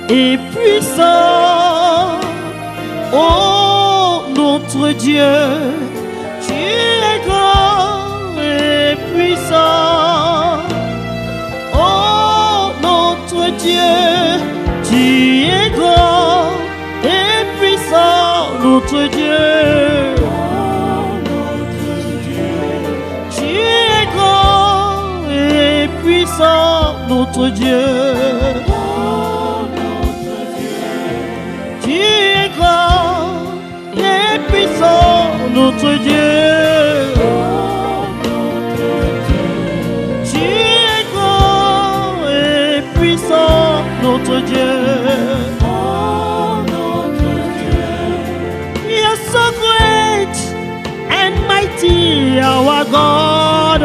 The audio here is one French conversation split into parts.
et puissant. Oh notre Dieu, tu es grand et puissant. Oh notre Dieu, tu es grand et puissant, notre Dieu. Tu es grand et puissant, notre Dieu. Tu es grand et puissant, notre Dieu. Tu es grand et puissant, notre Dieu. You're so great and mighty, our God.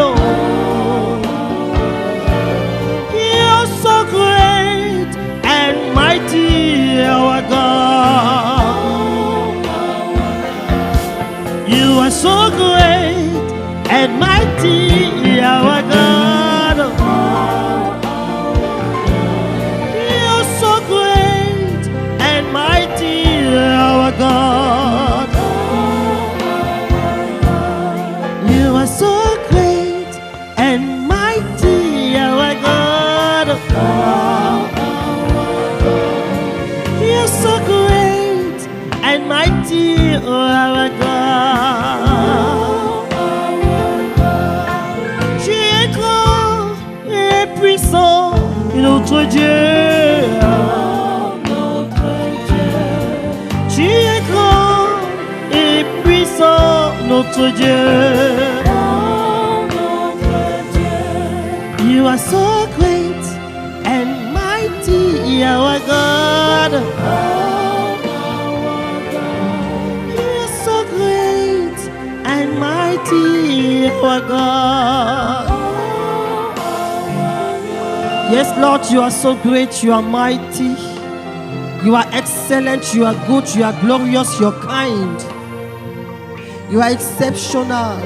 You're so great and mighty, our God. You are so great and mighty, our God. You're so great and mighty, our God. You are so great and mighty, our God. You're so great and mighty, our God. Tu es grand et puissant, notre Dieu. Tu es grand et puissant, notre Dieu. You are so great and mighty, our God. You are so great and mighty, our God. Yes, Lord, you are so great, you are mighty. You are excellent, you are good, you are glorious, you are kind. You are exceptional.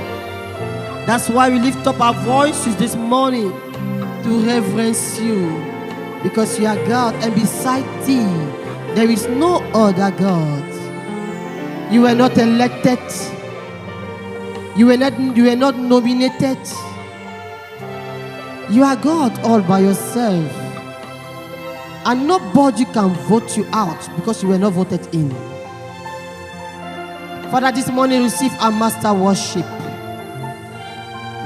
That's why we lift up our voices this morning to reverence you, because you are God, and beside thee there is no other God. You were not elected. You were not nominated. You are God all by yourself, and nobody can vote you out because you were not voted in. Father, this morning receive our master worship.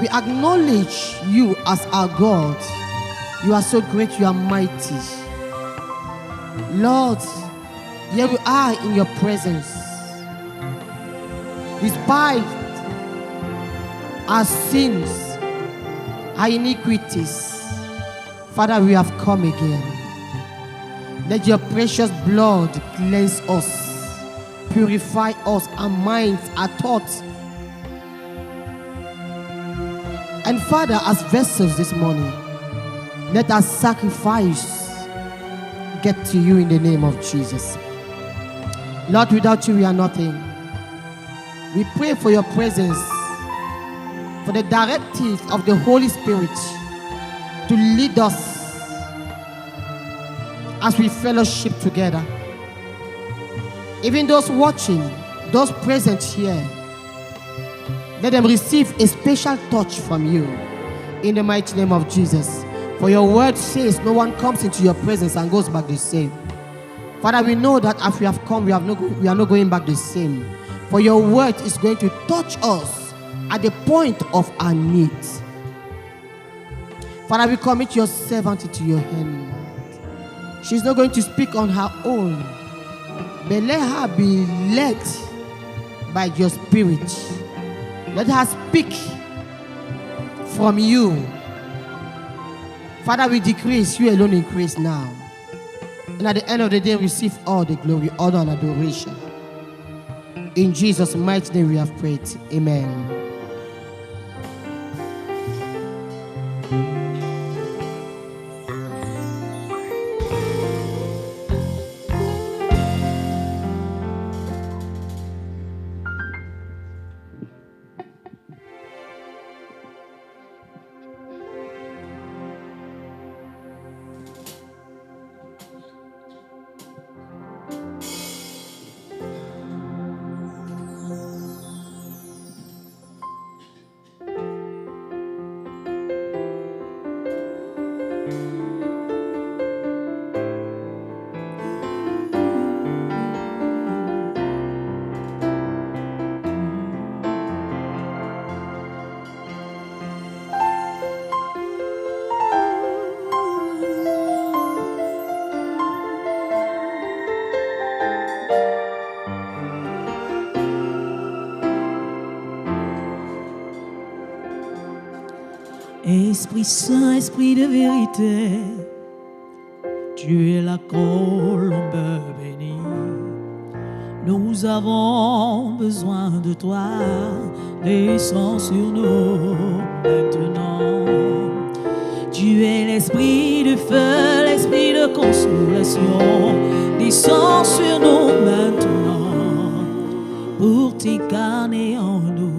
We acknowledge you as our God. You are so great, you are mighty. Lord, here we are in your presence. Despite our sins, our iniquities, Father, we have come again. Let your precious blood cleanse us, purify us, our minds, our thoughts. And Father, as vessels this morning, let our sacrifice get to you in the name of Jesus. Lord, without you we are nothing. We pray for your presence, for the directive of the Holy Spirit to lead us as we fellowship together. Even those watching, those present here, let them receive a special touch from you in the mighty name of Jesus. For your word says no one comes into your presence and goes back the same. Father, we know that as we have come, we are not going back the same. For your word is going to touch us at the point of our needs. Father, we commit your servant into your hand. She's not going to speak on her own, but let her be led by your spirit. Let her speak from you. Father, we decrease, you alone increase now. And at the end of the day, receive all the glory, honor, and adoration. In Jesus' mighty name we have prayed. Amen. Esprit Saint, Esprit de vérité, tu es la colombe bénie. Nous avons besoin de toi, descends sur nous maintenant. Tu es l'esprit de feu, l'esprit de consolation, descends sur nous maintenant, pour t'incarner en nous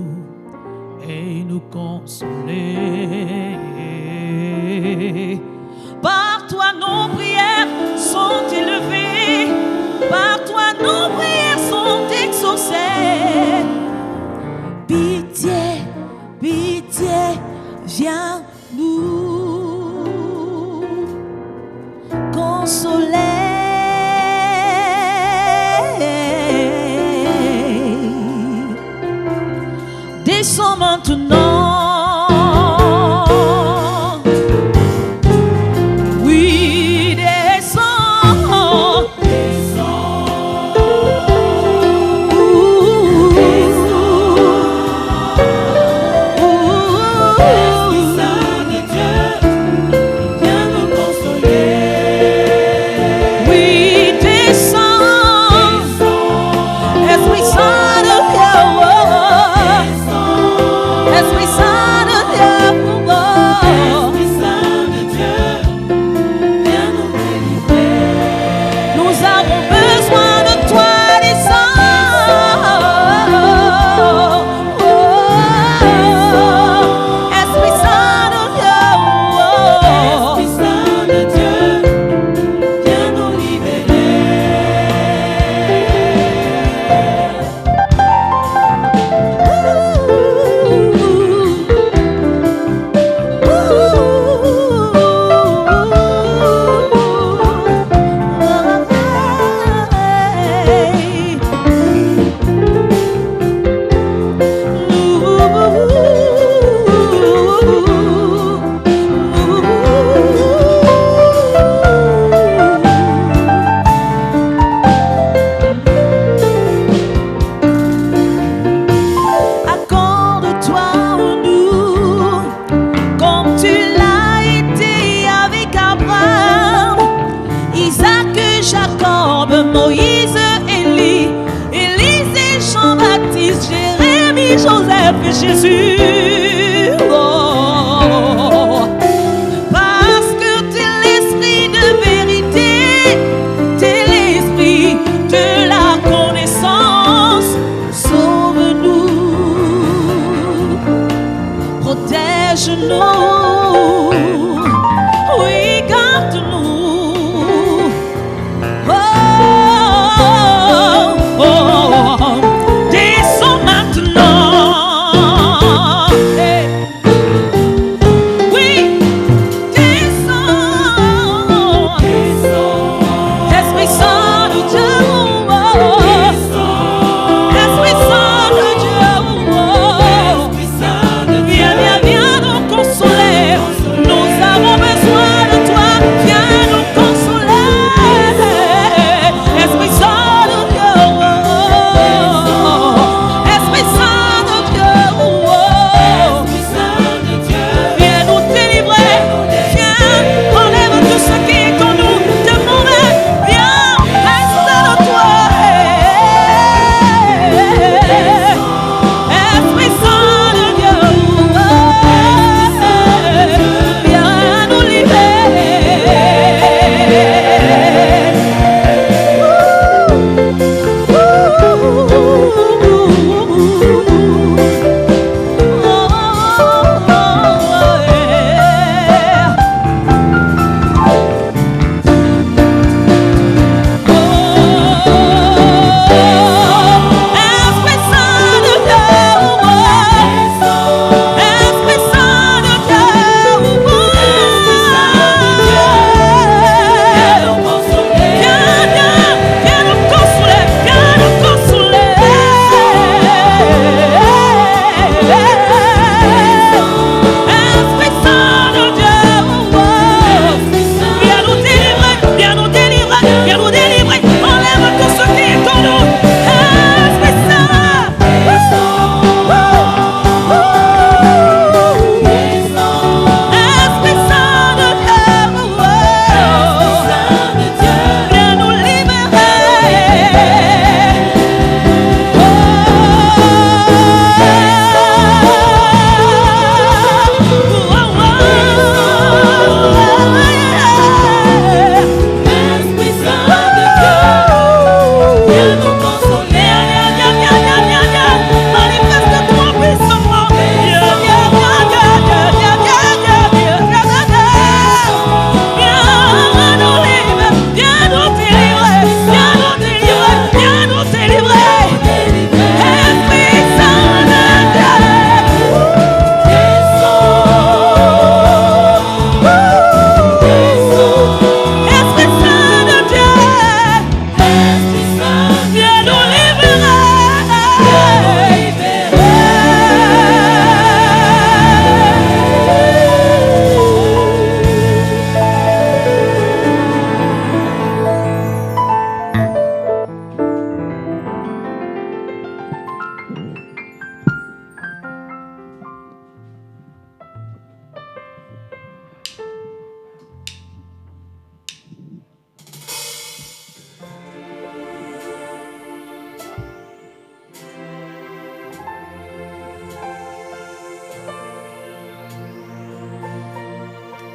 et nous consoler. Par toi nos prières sont élevées, par toi nos prières sont exaucées. Pitié, pitié, viens nous consoler. Descends maintenant. Oui, descends. Esprit Saint de Dieu, viens nous consoler. Oui, descends. Esprit Saint de Dieu. Esprit Saint de Dieu, Esprit Saint de Dieu, viens nous délivrer. Nous avons besoin de toi, Esprit Saint de Dieu, Esprit Saint de Dieu, viens nous libérer. Accorde-toi en nous, comme tu l'as été avec Abraham, Isaac, Jacob, Moïse, Élie, Élisée, Jean-Baptiste, Jérémie, Joseph et Jésus. Oh, parce que t'es l'esprit de vérité, t'es l'esprit de la connaissance. Sauve-nous, protège-nous, oui, garde-nous. Oh, oh, oh, descends maintenant.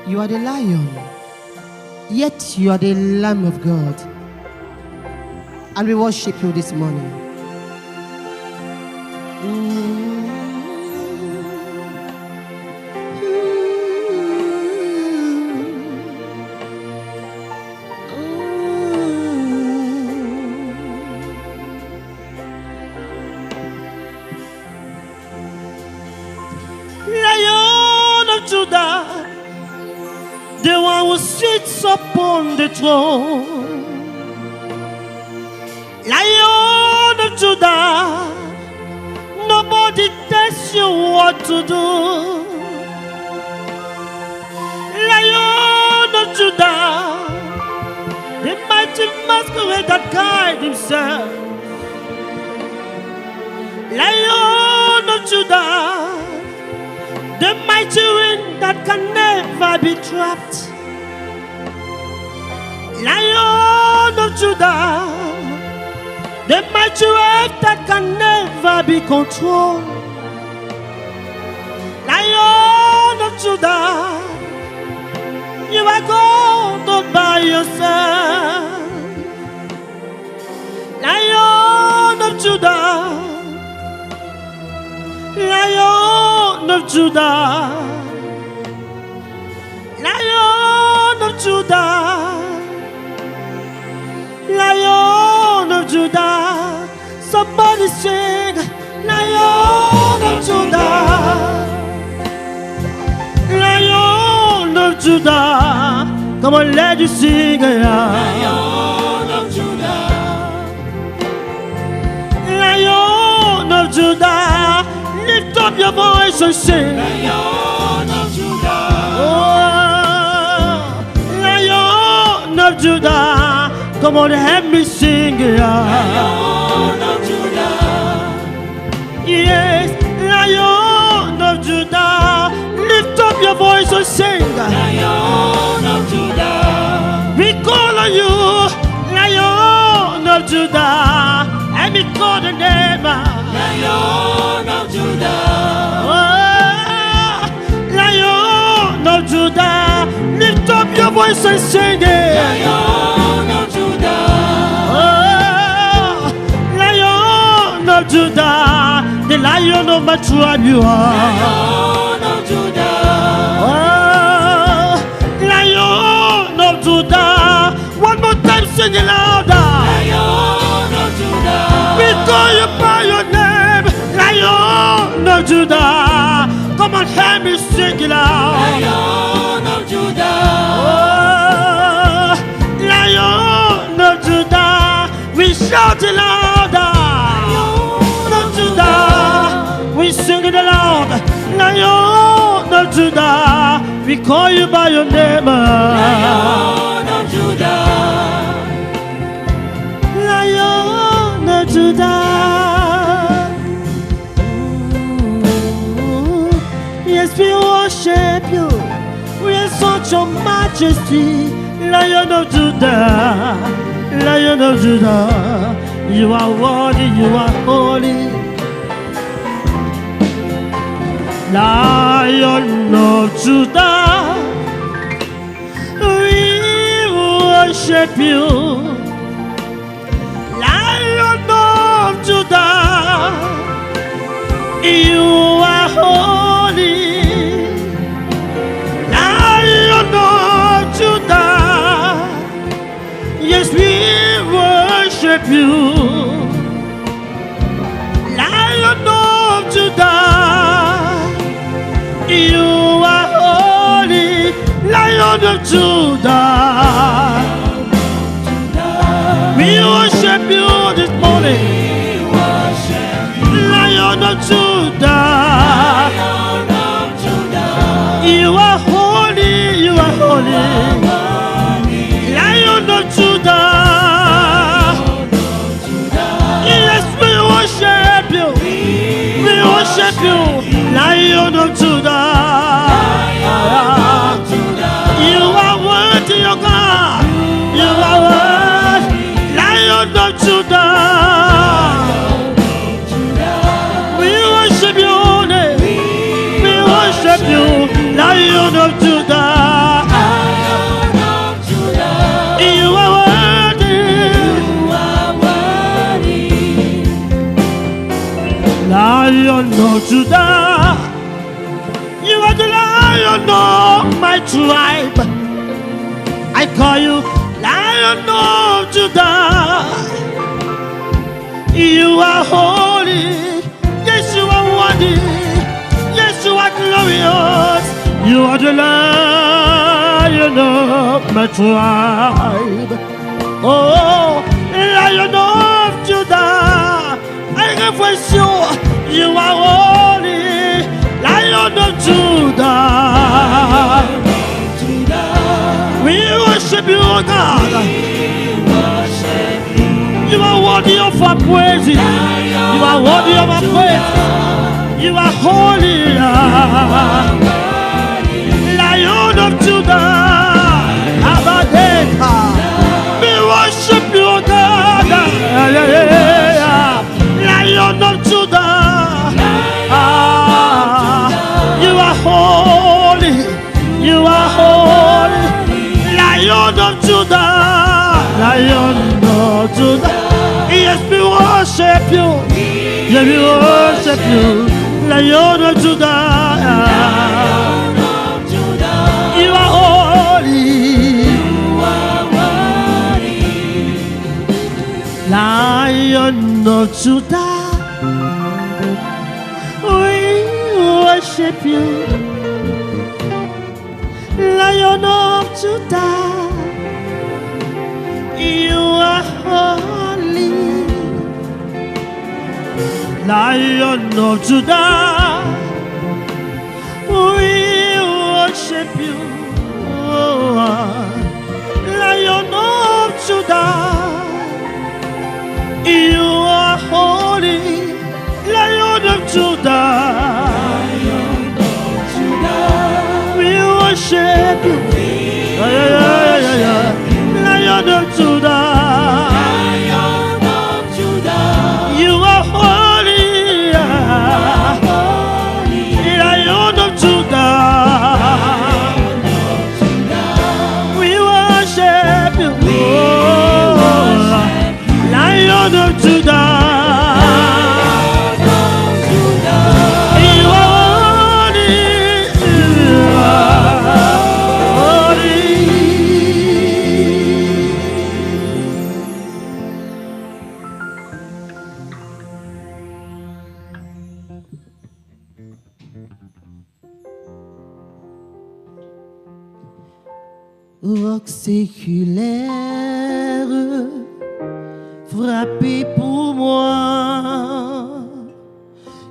You are the lion, yet you are the Lamb of God. And we worship you this morning. Lion of Judah, the one who sits upon the throne. Lion of Judah, nobody tells you what to do. Lion of Judah, the mighty masquerade that guide himself. Lion of Judah, the mighty wind that can never be trapped. Lion of Judah, the mighty wave that can never be controlled. Lion of Judah, you are God all by yourself. Lion of Judah, Lion of Judah, Lion of Judah, Lion of Judah. Somebody sing, Lion of Judah, Lion of Judah. Come on, let you sing, Lion of Judah, Lion of Judah. Lift up your voice and sing, Lion of Judah. Oh, Lion of Judah. Come on, help me sing, Lion of Judah. Yes, Lion of Judah. Lift up your voice and sing, Lion of Judah. We call on you, Lion of Judah. And we call the name, Lion of Judah. Oh, Lion of Judah. Lift up your voice and sing it, Lion of Judah. Oh, Lion of Judah, the Lion of my tribe you are. Lion of Judah. Oh, Lion of Judah. One more time, sing it louder. Lion of Judah. We call you by your name, Lion of Judah. Come on, help me sing it loud. Lion of Judah. Oh, Lion of Judah. We shout it louder. Lion of Judah. We sing it aloud. Lion of Judah. We call you by your name, Lion of Judah. Lion of Judah. Yes, we worship you. We exalt your majesty, Lion of Judah, Lion of Judah. You are worthy, you are holy. Lion of Judah, we worship you. Lion of Judah, you are holy. Lion of Judah, yes, we worship you. Lion of Judah, you are holy. Lion of Judah, we worship you this morning. Lion of Judah, you are holy, you are holy. Lion of Judah, yes, we worship you. We worship you, Lion of Judah. You are worthy, oh God. You are worthy, Lion of Judah. We worship you, we worship you, Lion of Judah. Lion of Judah. You are the Lion of my tribe. I call you Lion of Judah. You are holy. Yes, you are worthy. Yes, you are glorious. You are the Lion of my tribe. Oh, Lion of Judah, I reverence you. You are holy, Lion of Judah. We worship you, O God. You are worthy of our praises. You are worthy of our praise. You are holy, Lion of Judah. Abadeka. We worship you, O God. Lion of Judah. You are holy. You are holy. Lion of Judah. Lion of Judah. Yes, we worship you. Yes, we worship you. Lion of Judah. You are holy. Lion of Judah, we worship you. Lion of Judah, you are holy. Lion of Judah, we worship you. Lion of Judah, you are holy, Lion of Judah. Lion of Judah. We worship you. Lion of Judah. Lion of Judah. You are holy. Lion of Judah. We worship you. Lion of Judah, you are holy, you are holy. Roc séculaire, frappé pour moi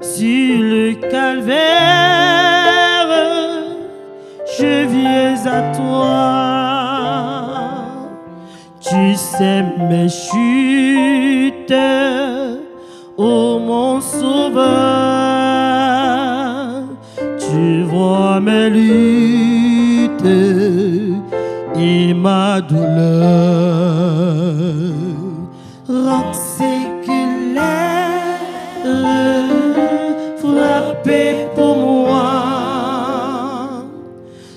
sur le calvaire, je viens à toi. Tu sais mes chutes, ô mon sauveur. Tu vois mes luttes et ma douleur. Roc séculaire, frappé pour moi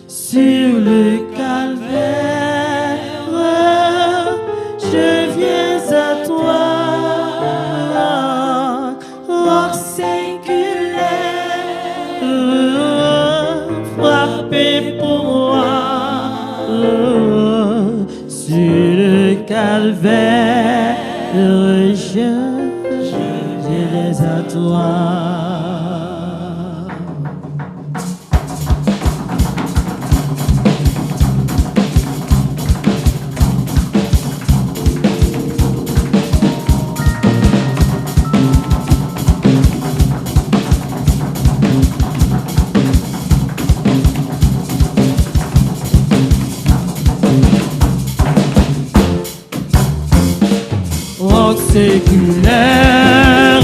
sur le calvaire, je viens à toi. Roc séculaire, frappé pour moi sur le calvaire, je viens à toi. Roc séculaire,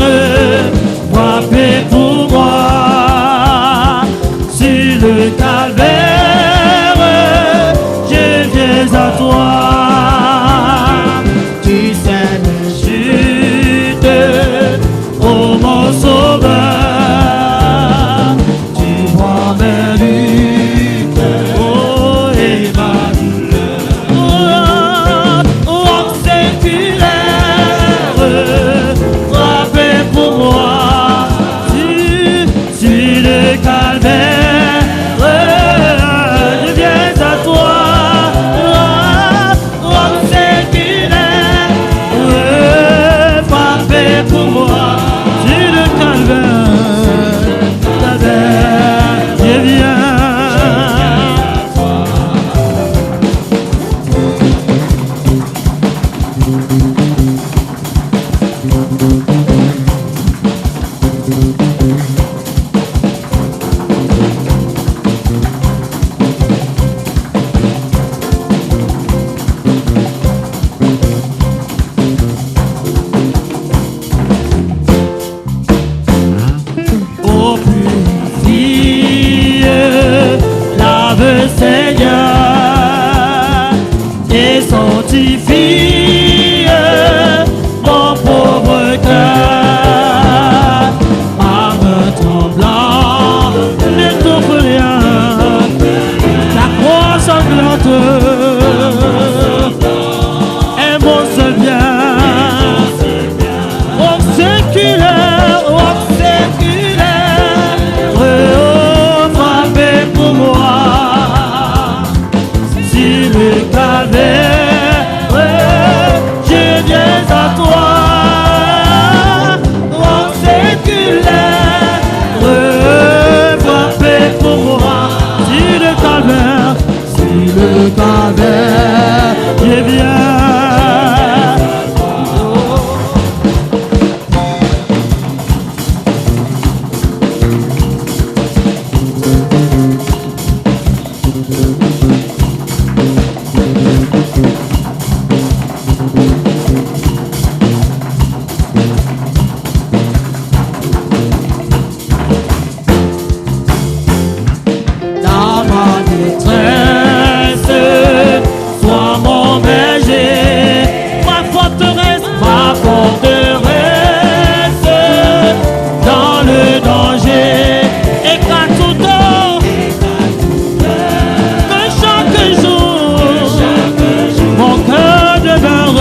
frappé pour moi sur le calvaire, je viens à toi. Tu sais mes chutes, oh mon sauveur. Tu vois mes luttes, oh et ma douleur. Roc séculaire, frappé pour cœur, âme tremblant, n'étouffe rien. La croix sanglante est mon seul bien. Roc séculaire, frappé pour moi. Si le calvaire, je viens à toi. Roc séculaire, frappé pour moi. Si le calvaire, je viens. Dans ma détresse, sois mon berger, ma forteresse, dans le danger, éclate tout d'or, que chaque jour, mon cœur demeure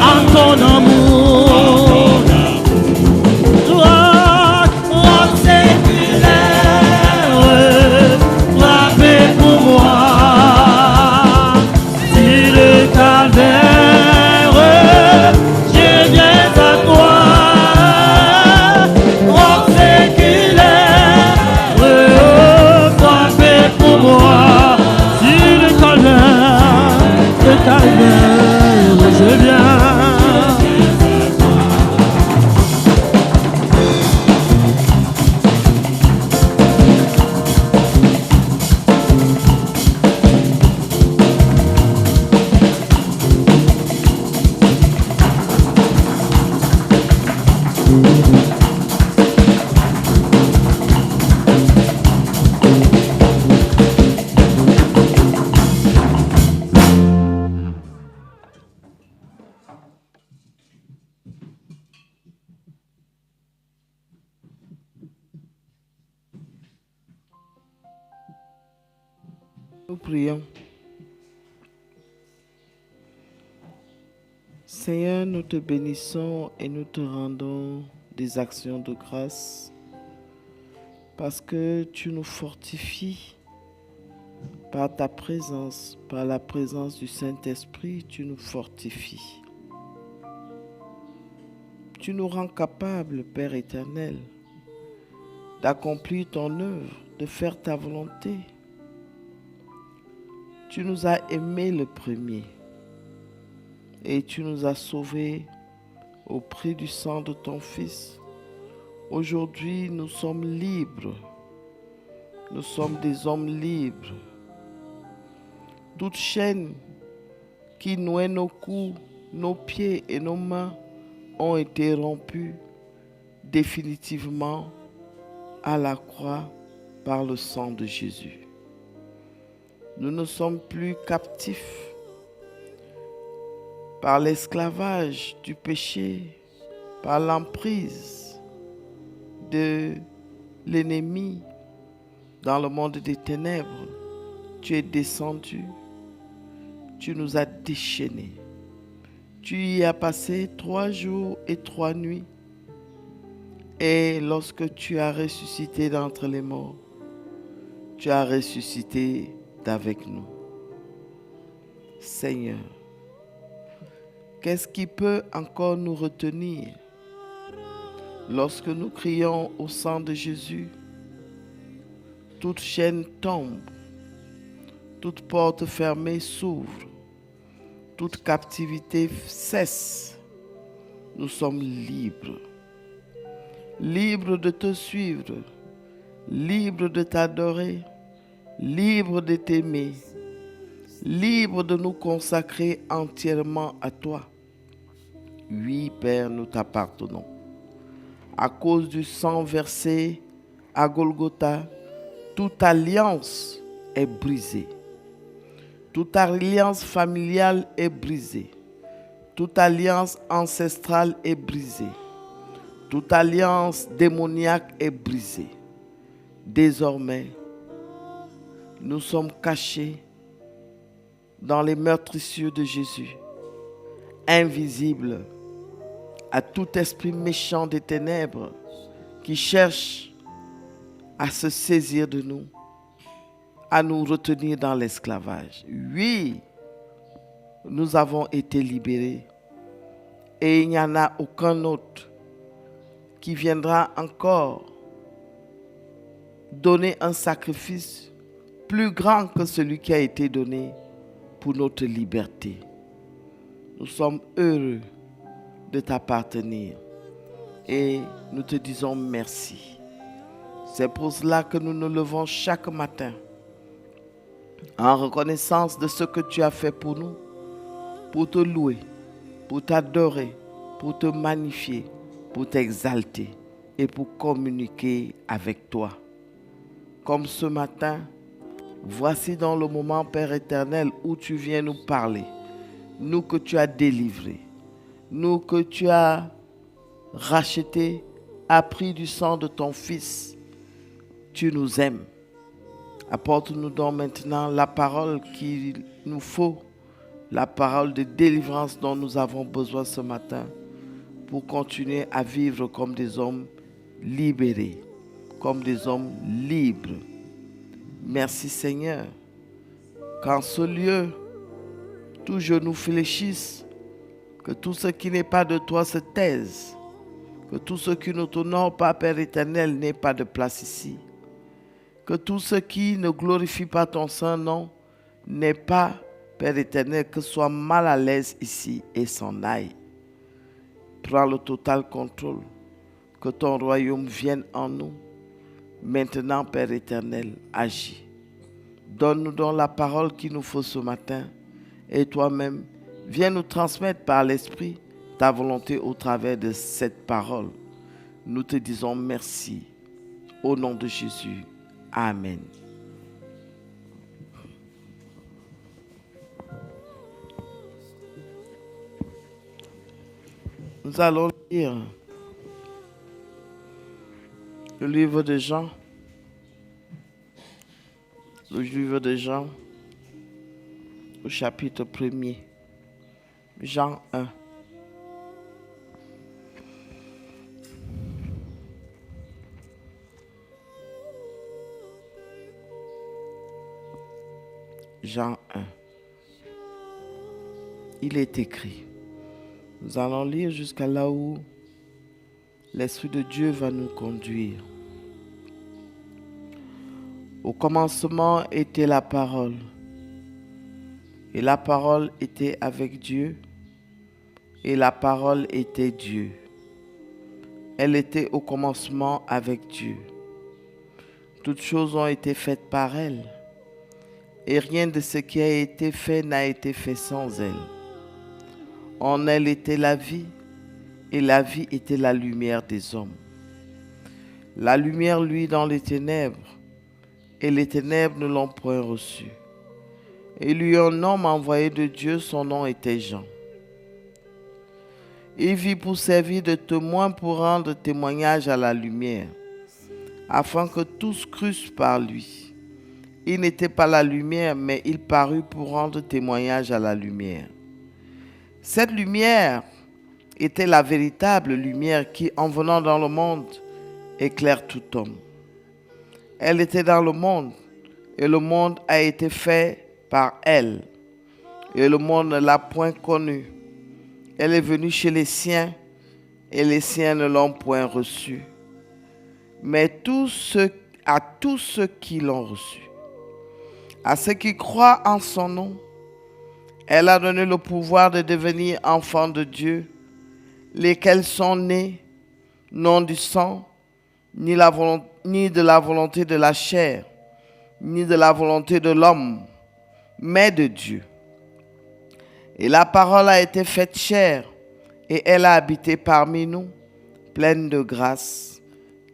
en ton amour. Roc séculaire, frappé pour moi. Si le calvaire, je viens à toi. Roc séculaire, frappé pour moi. Si le calvaire, je viens. Nous prions. Seigneur, nous te bénissons et nous te rendons des actions de grâce parce que tu nous fortifies par ta présence, par la présence du Saint-Esprit, tu nous fortifies. Tu nous rends capables, Père éternel, d'accomplir ton œuvre, de faire ta volonté. Tu nous as aimés le premier et tu nous as sauvés au prix du sang de ton Fils. Aujourd'hui, nous sommes libres. Nous sommes des hommes libres. Toute chaîne qui nouait nos coups, nos pieds et nos mains ont été rompues définitivement à la croix par le sang de Jésus. Nous ne sommes plus captifs par l'esclavage du péché, par l'emprise de l'ennemi dans le monde des ténèbres. Tu es descendu, tu nous as déchaînés. Tu y as passé 3 jours et 3 nuits. Et lorsque tu as ressuscité d'entre les morts, tu as ressuscité d'avec nous. Seigneur, qu'est-ce qui peut encore nous retenir lorsque nous crions au sang de Jésus? Toute chaîne tombe, toute porte fermée s'ouvre, toute captivité cesse. Nous sommes libres. Libres de te suivre, libres de t'adorer, libres de t'aimer, libres de nous consacrer entièrement à toi. Oui, Père, nous t'appartenons. À cause du sang versé à Golgotha, toute alliance est brisée. Toute alliance familiale est brisée. Toute alliance ancestrale est brisée. Toute alliance démoniaque est brisée. Désormais, nous sommes cachés dans les meurtrissures de Jésus, invisibles à tout esprit méchant des ténèbres qui cherche à se saisir de nous, à nous retenir dans l'esclavage. Oui, nous avons été libérés et il n'y en a aucun autre qui viendra encore donner un sacrifice plus grand que celui qui a été donné pour notre liberté. Nous sommes heureux de t'appartenir et nous te disons merci. C'est pour cela que nous nous levons chaque matin en reconnaissance de ce que tu as fait pour nous, pour te louer, pour t'adorer, pour te magnifier, pour t'exalter et pour communiquer avec toi. Comme ce matin, voici dans le moment, Père éternel, où tu viens nous parler, nous que tu as délivrés, nous que tu as rachetés à prix du sang de ton Fils. Tu nous aimes. Apporte-nous donc maintenant la parole qu'il nous faut, la parole de délivrance dont nous avons besoin ce matin pour continuer à vivre comme des hommes libérés, comme des hommes libres. Merci Seigneur, qu'en ce lieu, tout genou fléchisse, que tout ce qui n'est pas de toi se taise, que tout ce qui ne t'honore pas, Père éternel, n'ait pas de place ici, que tout ce qui ne glorifie pas ton saint nom n'ait pas, Père éternel, que soit mal à l'aise ici et s'en aille. Prends le total contrôle, que ton royaume vienne en nous. Maintenant, Père éternel, agis. Donne-nous donc la parole qu'il nous faut ce matin. Et toi-même, viens nous transmettre par l'Esprit ta volonté au travers de cette parole. Nous te disons merci. Au nom de Jésus. Amen. Nous allons lire le livre de Jean. Le livre de Jean, au chapitre 1er. Jean 1. Jean 1. Il est écrit. Nous allons lire jusqu'à là où l'Esprit de Dieu va nous conduire. Au commencement était la parole, et la parole était avec Dieu, et la parole était Dieu. Elle était au commencement avec Dieu. Toutes choses ont été faites par elle, et rien de ce qui a été fait n'a été fait sans elle. En elle était la vie, et la vie était la lumière des hommes. La lumière luit dans les ténèbres, et les ténèbres ne l'ont point reçue. Il y eut un homme envoyé de Dieu, son nom était Jean. Il vit pour servir de témoin pour rendre témoignage à la lumière, afin que tous crussent par lui. Il n'était pas la lumière, mais il parut pour rendre témoignage à la lumière. Cette lumière était la véritable lumière qui, en venant dans le monde, éclaire tout homme. Elle était dans le monde, et le monde a été fait par elle, et le monde ne l'a point connue. Elle est venue chez les siens, et les siens ne l'ont point reçue. Mais à tous ceux qui l'ont reçue, à ceux qui croient en son nom, elle a donné le pouvoir de devenir enfants de Dieu, lesquels sont nés, non du sang, ni de la volonté de la chair, ni de la volonté de l'homme, mais de Dieu. Et la parole a été faite chair, et elle a habité parmi nous, pleine de grâce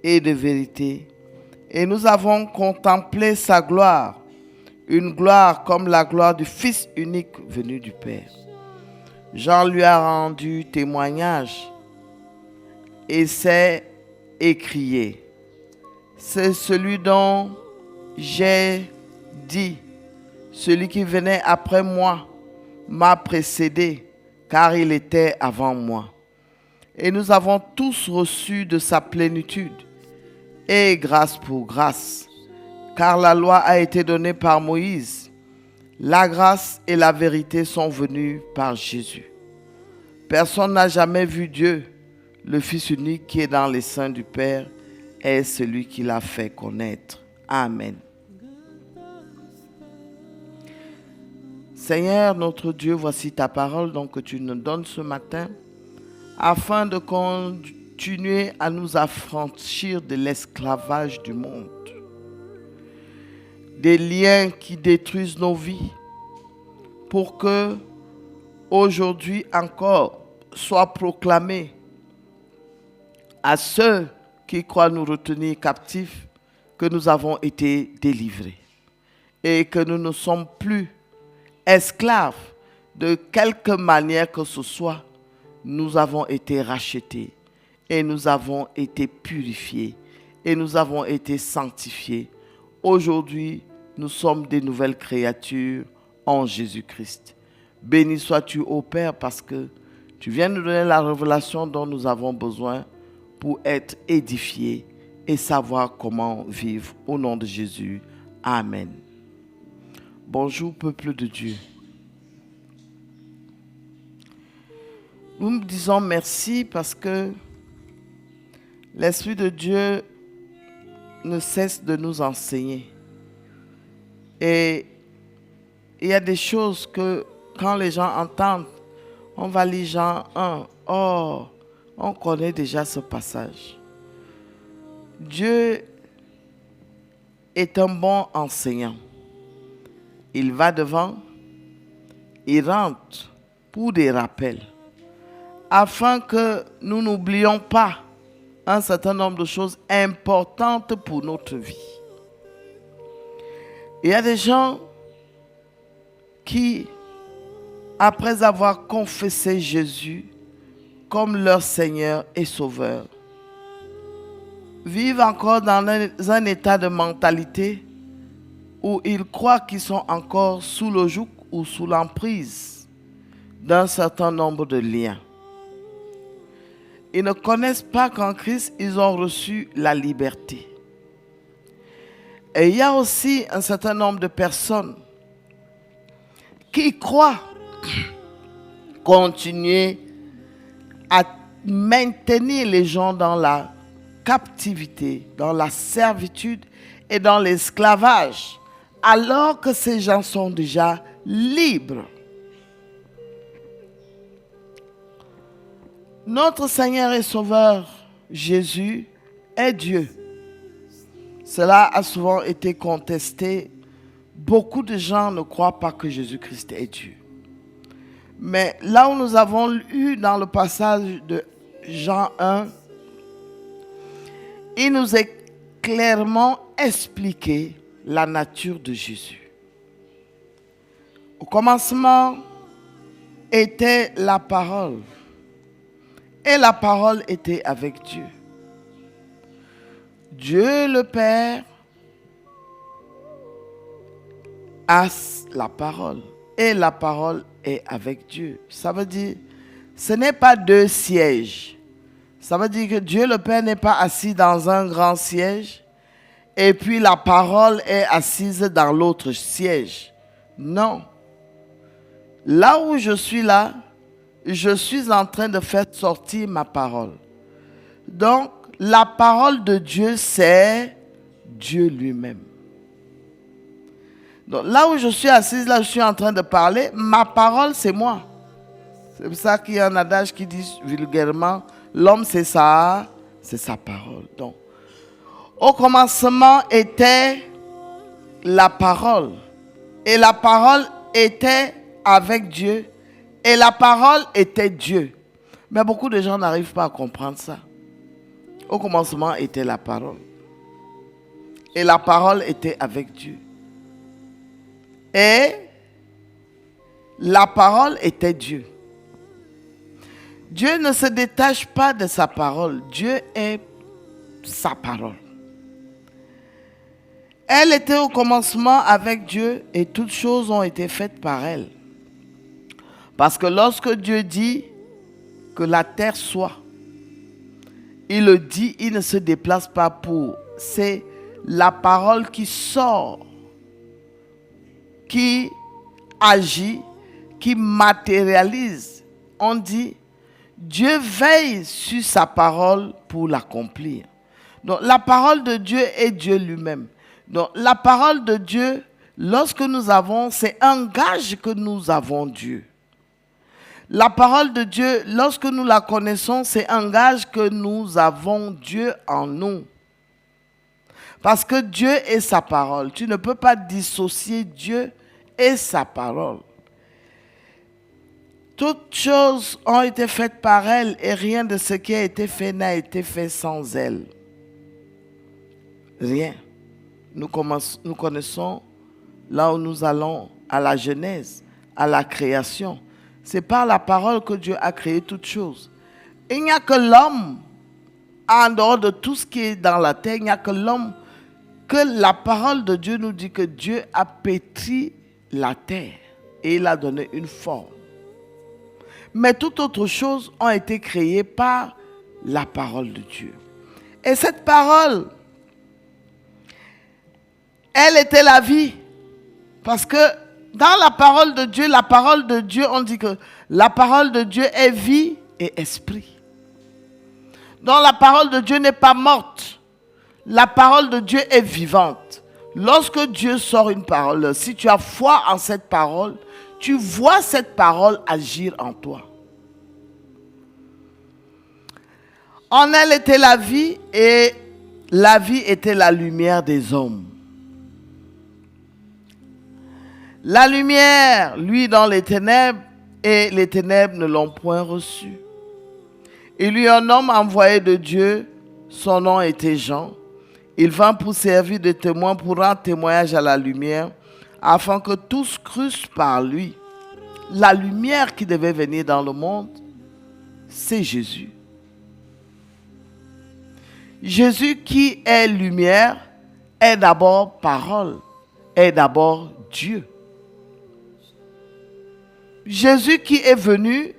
et de vérité. Et nous avons contemplé sa gloire, une gloire comme la gloire du Fils unique venu du Père, Jean lui a rendu témoignage et s'est écrié. C'est celui dont j'ai dit, celui qui venait après moi m'a précédé, car il était avant moi. Et nous avons tous reçu de sa plénitude, et grâce pour grâce, car la loi a été donnée par Moïse. La grâce et la vérité sont venues par Jésus. Personne n'a jamais vu Dieu. Le Fils unique qui est dans les seins du Père est celui qui l'a fait connaître. Amen. Seigneur, notre Dieu, voici ta parole donc que tu nous donnes ce matin afin de continuer à nous affranchir de l'esclavage du monde, des liens qui détruisent nos vies, pour que aujourd'hui encore soit proclamé à ceux qui croient nous retenir captifs que nous avons été délivrés et que nous ne sommes plus esclaves de quelque manière que ce soit. Nous avons été rachetés et nous avons été purifiés et nous avons été sanctifiés. Aujourd'hui, nous sommes des nouvelles créatures en Jésus-Christ. Béni sois-tu, ô Père, parce que tu viens nous donner la révélation dont nous avons besoin pour être édifiés et savoir comment vivre. Au nom de Jésus. Amen. Bonjour, peuple de Dieu. Nous me disons merci parce que l'Esprit de Dieu ne cesse de nous enseigner. Et il y a des choses que quand les gens entendent, on va lire Jean 1. Oh, on connaît déjà ce passage. Dieu est un bon enseignant. Il va devant, il rentre pour des rappels, afin que nous n'oublions pas un certain nombre de choses importantes pour notre vie. Il y a des gens qui, après avoir confessé Jésus comme leur Seigneur et Sauveur, vivent encore dans un état de mentalité où ils croient qu'ils sont encore sous le joug ou sous l'emprise d'un certain nombre de liens. Ils ne connaissent pas qu'en Christ, ils ont reçu la liberté. Et il y a aussi un certain nombre de personnes qui croient continuer à maintenir les gens dans la captivité, dans la servitude et dans l'esclavage, alors que ces gens sont déjà libres. Notre Seigneur et Sauveur Jésus est Dieu. Cela a souvent été contesté. Beaucoup de gens ne croient pas que Jésus-Christ est Dieu. Mais là où nous avons lu dans le passage de Jean 1, il nous est clairement expliqué la nature de Jésus. Au commencement était la parole. Et la parole était avec Dieu. Dieu le Père a la parole. Et la parole est avec Dieu. Ça veut dire, ce n'est pas deux sièges. Ça veut dire que Dieu le Père n'est pas assis dans un grand siège et puis la parole est assise dans l'autre siège. Non. Là où je suis là, je suis en train de faire sortir ma parole. Donc, la parole de Dieu, c'est Dieu lui-même. Donc, là où je suis assise, là, je suis en train de parler, ma parole, c'est moi. C'est pour ça qu'il y a un adage qui dit vulgairement, l'homme, c'est sa parole. Donc, au commencement était la parole. Et la parole était avec Dieu. Et la parole était Dieu. Mais beaucoup de gens n'arrivent pas à comprendre ça. Au commencement était la parole. Et la parole était avec Dieu. Et la parole était Dieu. Dieu ne se détache pas de sa parole. Dieu est sa parole. Elle était au commencement avec Dieu et toutes choses ont été faites par elle. Parce que lorsque Dieu dit que la terre soit, il le dit, il ne se déplace pas pour. C'est la parole qui sort, qui agit, qui matérialise. On dit, Dieu veille sur sa parole pour l'accomplir. Donc la parole de Dieu est Dieu lui-même. Donc la parole de Dieu, lorsque nous avons, c'est un gage que nous avons Dieu. La parole de Dieu, lorsque nous la connaissons, c'est un gage que nous avons Dieu en nous. Parce que Dieu est sa parole. Tu ne peux pas dissocier Dieu et sa parole. Toutes choses ont été faites par elle et rien de ce qui a été fait n'a été fait sans elle. Rien. Nous connaissons là où nous allons à la Genèse, à la création. C'est par la parole que Dieu a créé toutes choses. Il n'y a que l'homme, en dehors de tout ce qui est dans la terre, il n'y a que l'homme, que la parole de Dieu nous dit que Dieu a pétri la terre et il a donné une forme. Mais toutes autres choses ont été créées par la parole de Dieu. Et cette parole, elle était la vie. Parce que dans la parole de Dieu, on dit que la parole de Dieu est vie et esprit. Donc la parole de Dieu n'est pas morte. La parole de Dieu est vivante. Lorsque Dieu sort une parole, si tu as foi en cette parole, tu vois cette parole agir en toi. En elle était la vie et la vie était la lumière des hommes. La lumière, lui, dans les ténèbres, et les ténèbres ne l'ont point reçu. Il y eut un homme envoyé de Dieu, son nom était Jean. Il vint pour servir de témoin, pour rendre témoignage à la lumière, afin que tous crussent par lui. La lumière qui devait venir dans le monde, c'est Jésus. Jésus qui est lumière, est d'abord parole, est d'abord Dieu. Jésus qui est venu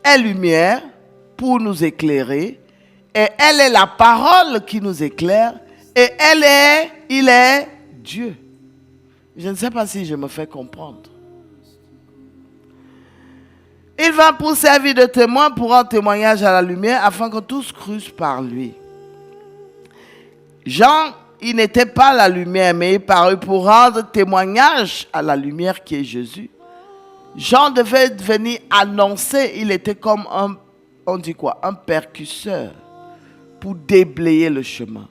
est lumière pour nous éclairer et elle est la parole qui nous éclaire et il est Dieu. Je ne sais pas si je me fais comprendre. Il va pour servir de témoin pour rendre témoignage à la lumière afin que tous crussent par lui. Jean, il n'était pas la lumière, mais il parut pour rendre témoignage à la lumière qui est Jésus. Jean devait venir annoncer, il était comme un percusseur pour déblayer le chemin,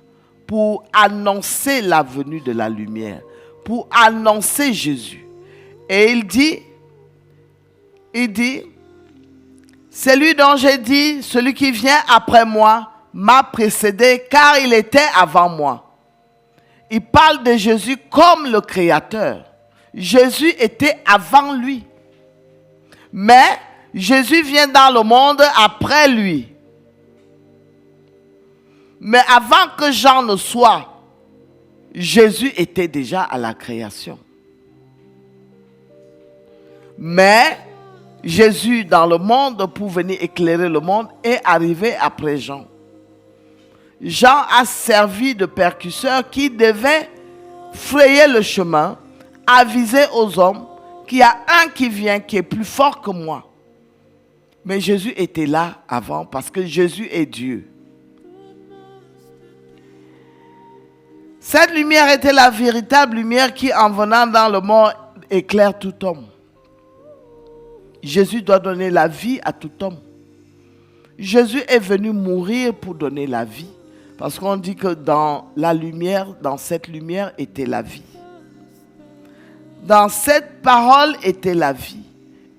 pour annoncer la venue de la lumière, pour annoncer Jésus. Et il dit, c'est lui dont j'ai dit, celui qui vient après moi m'a précédé car il était avant moi. Il parle de Jésus comme le Créateur. Jésus était avant lui. Mais Jésus vient dans le monde après lui. Mais avant que Jean ne soit, Jésus était déjà à la création. Mais Jésus dans le monde pour venir éclairer le monde est arrivé après Jean. Jean a servi de percusseur qui devait frayer le chemin, aviser aux hommes qu'il y a un qui vient qui est plus fort que moi. Mais Jésus était là avant parce que Jésus est Dieu. Cette lumière était la véritable lumière qui, en venant dans le monde, éclaire tout homme. Jésus doit donner la vie à tout homme. Jésus est venu mourir pour donner la vie. Parce qu'on dit que dans la lumière, dans cette lumière était la vie. Dans cette parole était la vie.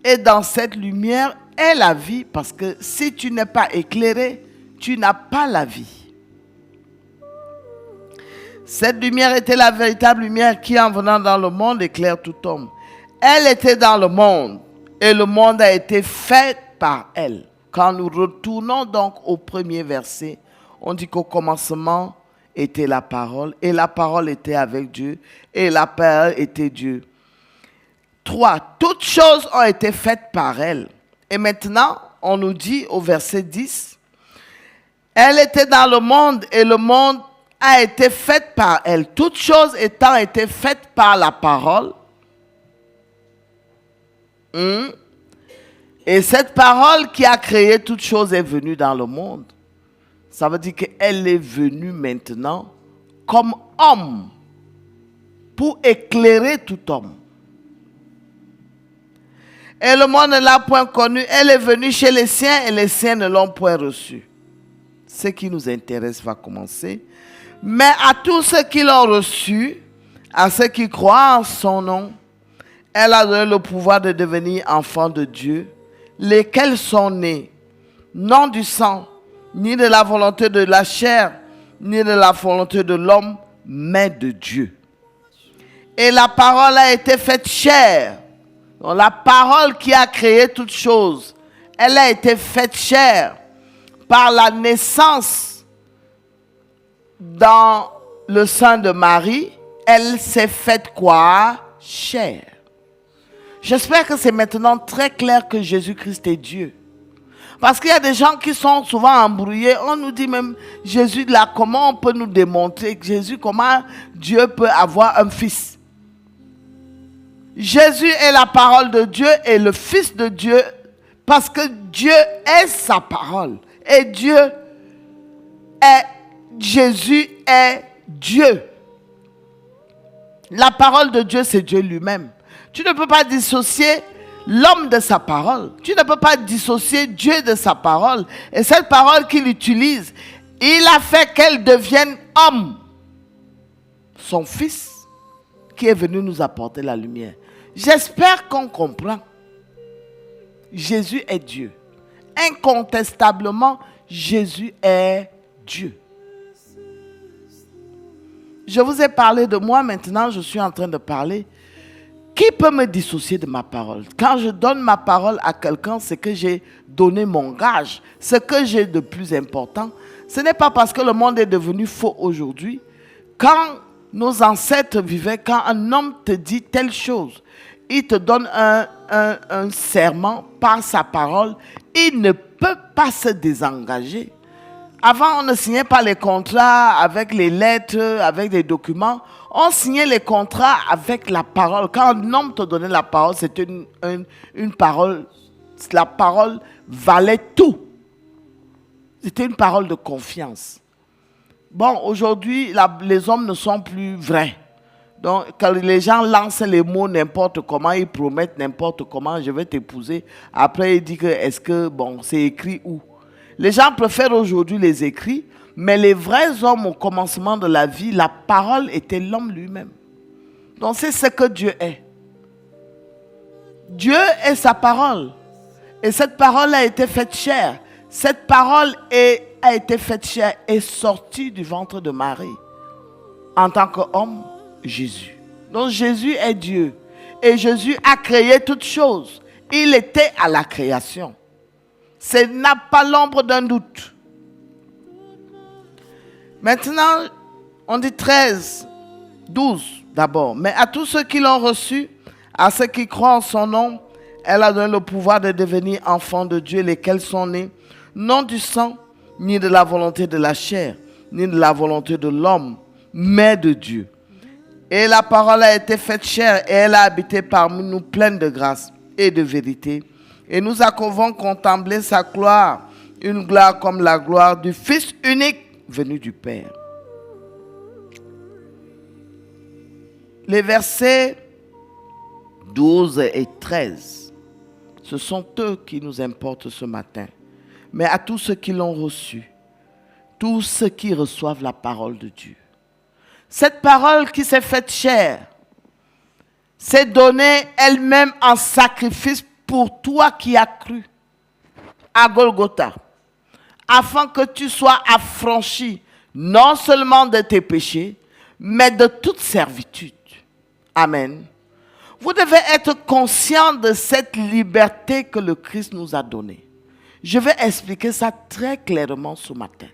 Et dans cette lumière est la vie. Parce que si tu n'es pas éclairé, tu n'as pas la vie. Cette lumière était la véritable lumière qui, en venant dans le monde, éclaire tout homme. Elle était dans le monde. Et le monde a été fait par elle. Quand nous retournons donc au premier verset, on dit qu'au commencement était la parole, et la parole était avec Dieu, et la parole était Dieu. 3. Toutes choses ont été faites par elle. Et maintenant, on nous dit au verset 10, elle était dans le monde, et le monde a été fait par elle. Toutes choses étant été faites par la parole. Et cette parole qui a créé toutes choses est venue dans le monde. Ça veut dire qu'elle est venue maintenant comme homme pour éclairer tout homme. Et le monde ne l'a point connue. Elle est venue chez les siens et les siens ne l'ont point reçue. Ce qui nous intéresse va commencer. Mais à tous ceux qui l'ont reçu, à ceux qui croient en son nom, elle a donné le pouvoir de devenir enfants de Dieu, lesquels sont nés, non du sang, ni de la volonté de la chair, ni de la volonté de l'homme, mais de Dieu. Et la parole a été faite chair. Donc, la parole qui a créé toutes choses, elle a été faite chair par la naissance dans le sein de Marie. Elle s'est faite quoi? Chair. J'espère que c'est maintenant très clair que Jésus-Christ est Dieu. Parce qu'il y a des gens qui sont souvent embrouillés. On nous dit même, Jésus là, comment on peut nous démontrer que Jésus, comment Dieu peut avoir un fils? Jésus est la parole de Dieu et le Fils de Dieu parce que Dieu est sa parole. Et Jésus est Dieu. La parole de Dieu, c'est Dieu lui-même. Tu ne peux pas dissocier l'homme de sa parole. Tu ne peux pas dissocier Dieu de sa parole. Et cette parole qu'il utilise, il a fait qu'elle devienne homme. Son fils qui est venu nous apporter la lumière. J'espère qu'on comprend. Jésus est Dieu. Incontestablement, Jésus est Dieu. Je vous ai parlé de moi, maintenant je suis en train de parler. Qui peut me dissocier de ma parole? Quand je donne ma parole à quelqu'un, c'est que j'ai donné mon gage. Ce que j'ai de plus important, ce n'est pas parce que le monde est devenu faux aujourd'hui. Quand nos ancêtres vivaient, quand un homme te dit telle chose, il te donne un serment par sa parole, il ne peut pas se désengager. Avant, on ne signait pas les contrats avec les lettres, avec des documents. On signait les contrats avec la parole. Quand un homme te donnait la parole, c'était une parole. La parole valait tout. C'était une parole de confiance. Bon, aujourd'hui, les hommes ne sont plus vrais. Donc, quand les gens lancent les mots n'importe comment, ils promettent n'importe comment, je vais t'épouser. Après, ils disent que, est-ce que, bon, c'est écrit où? Les gens préfèrent aujourd'hui les écrits, mais les vrais hommes au commencement de la vie, la parole était l'homme lui-même. Donc c'est ce que Dieu est. Dieu est sa parole. Et cette parole a été faite chair. Cette parole a été faite chair et sortie du ventre de Marie. En tant qu'homme, Jésus. Donc Jésus est Dieu. Et Jésus a créé toutes choses. Il était à la création. Ce n'a pas l'ombre d'un doute. Maintenant, on dit 13, 12 d'abord. Mais à tous ceux qui l'ont reçu, à ceux qui croient en son nom, elle a donné le pouvoir de devenir enfants de Dieu, lesquels sont nés, non du sang, ni de la volonté de la chair, ni de la volonté de l'homme, mais de Dieu. Et la parole a été faite chair, et elle a habité parmi nous pleine de grâce et de vérité. Et nous avons contemplé sa gloire, une gloire comme la gloire du Fils unique venu du Père. Les versets 12 et 13, ce sont eux qui nous importent ce matin. Mais à tous ceux qui l'ont reçu, tous ceux qui reçoivent la parole de Dieu. Cette parole qui s'est faite chair, s'est donnée elle-même en sacrifice pour toi qui as cru à Golgotha, afin que tu sois affranchi non seulement de tes péchés, mais de toute servitude. Amen. Vous devez être conscient de cette liberté que le Christ nous a donnée. Je vais expliquer ça très clairement ce matin.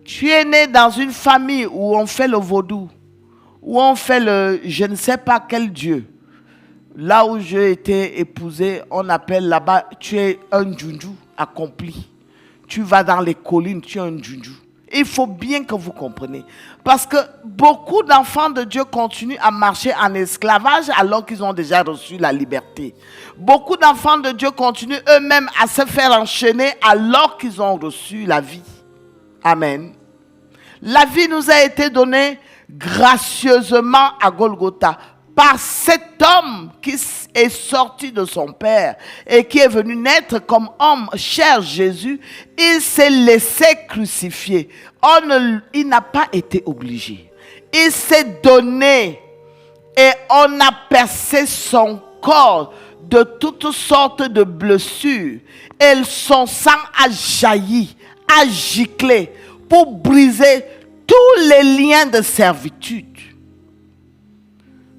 Tu es né dans une famille où on fait le vaudou, où on fait le je ne sais pas quel dieu. Là où j'ai été épousé, on appelle là-bas, tu es un djunju accompli. Tu vas dans les collines, tu es un djunju. Il faut bien que vous compreniez. Parce que beaucoup d'enfants de Dieu continuent à marcher en esclavage alors qu'ils ont déjà reçu la liberté. Beaucoup d'enfants de Dieu continuent eux-mêmes à se faire enchaîner alors qu'ils ont reçu la vie. Amen. La vie nous a été donnée gracieusement à Golgotha par cet homme qui est sorti de son Père et qui est venu naître comme homme, cher Jésus. Il s'est laissé crucifier. Il n'a pas été obligé. Il s'est donné et on a percé son corps de toutes sortes de blessures. Et son sang a jailli, a giclé pour briser tous les liens de servitude.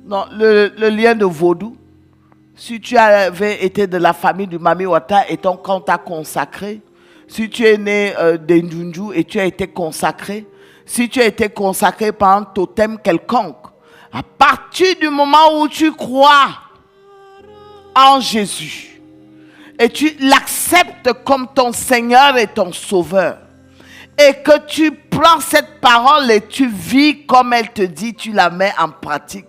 Non, le lien de vaudou. Si tu avais été de la famille du Mami Wata et ton camp t'a consacré, si tu es né d'Indunju et tu as été consacré, si tu as été consacré par un totem quelconque, à partir du moment où tu crois en Jésus et tu l'acceptes comme ton Seigneur et ton Sauveur, et que tu prends cette parole et tu vis comme elle te dit, tu la mets en pratique,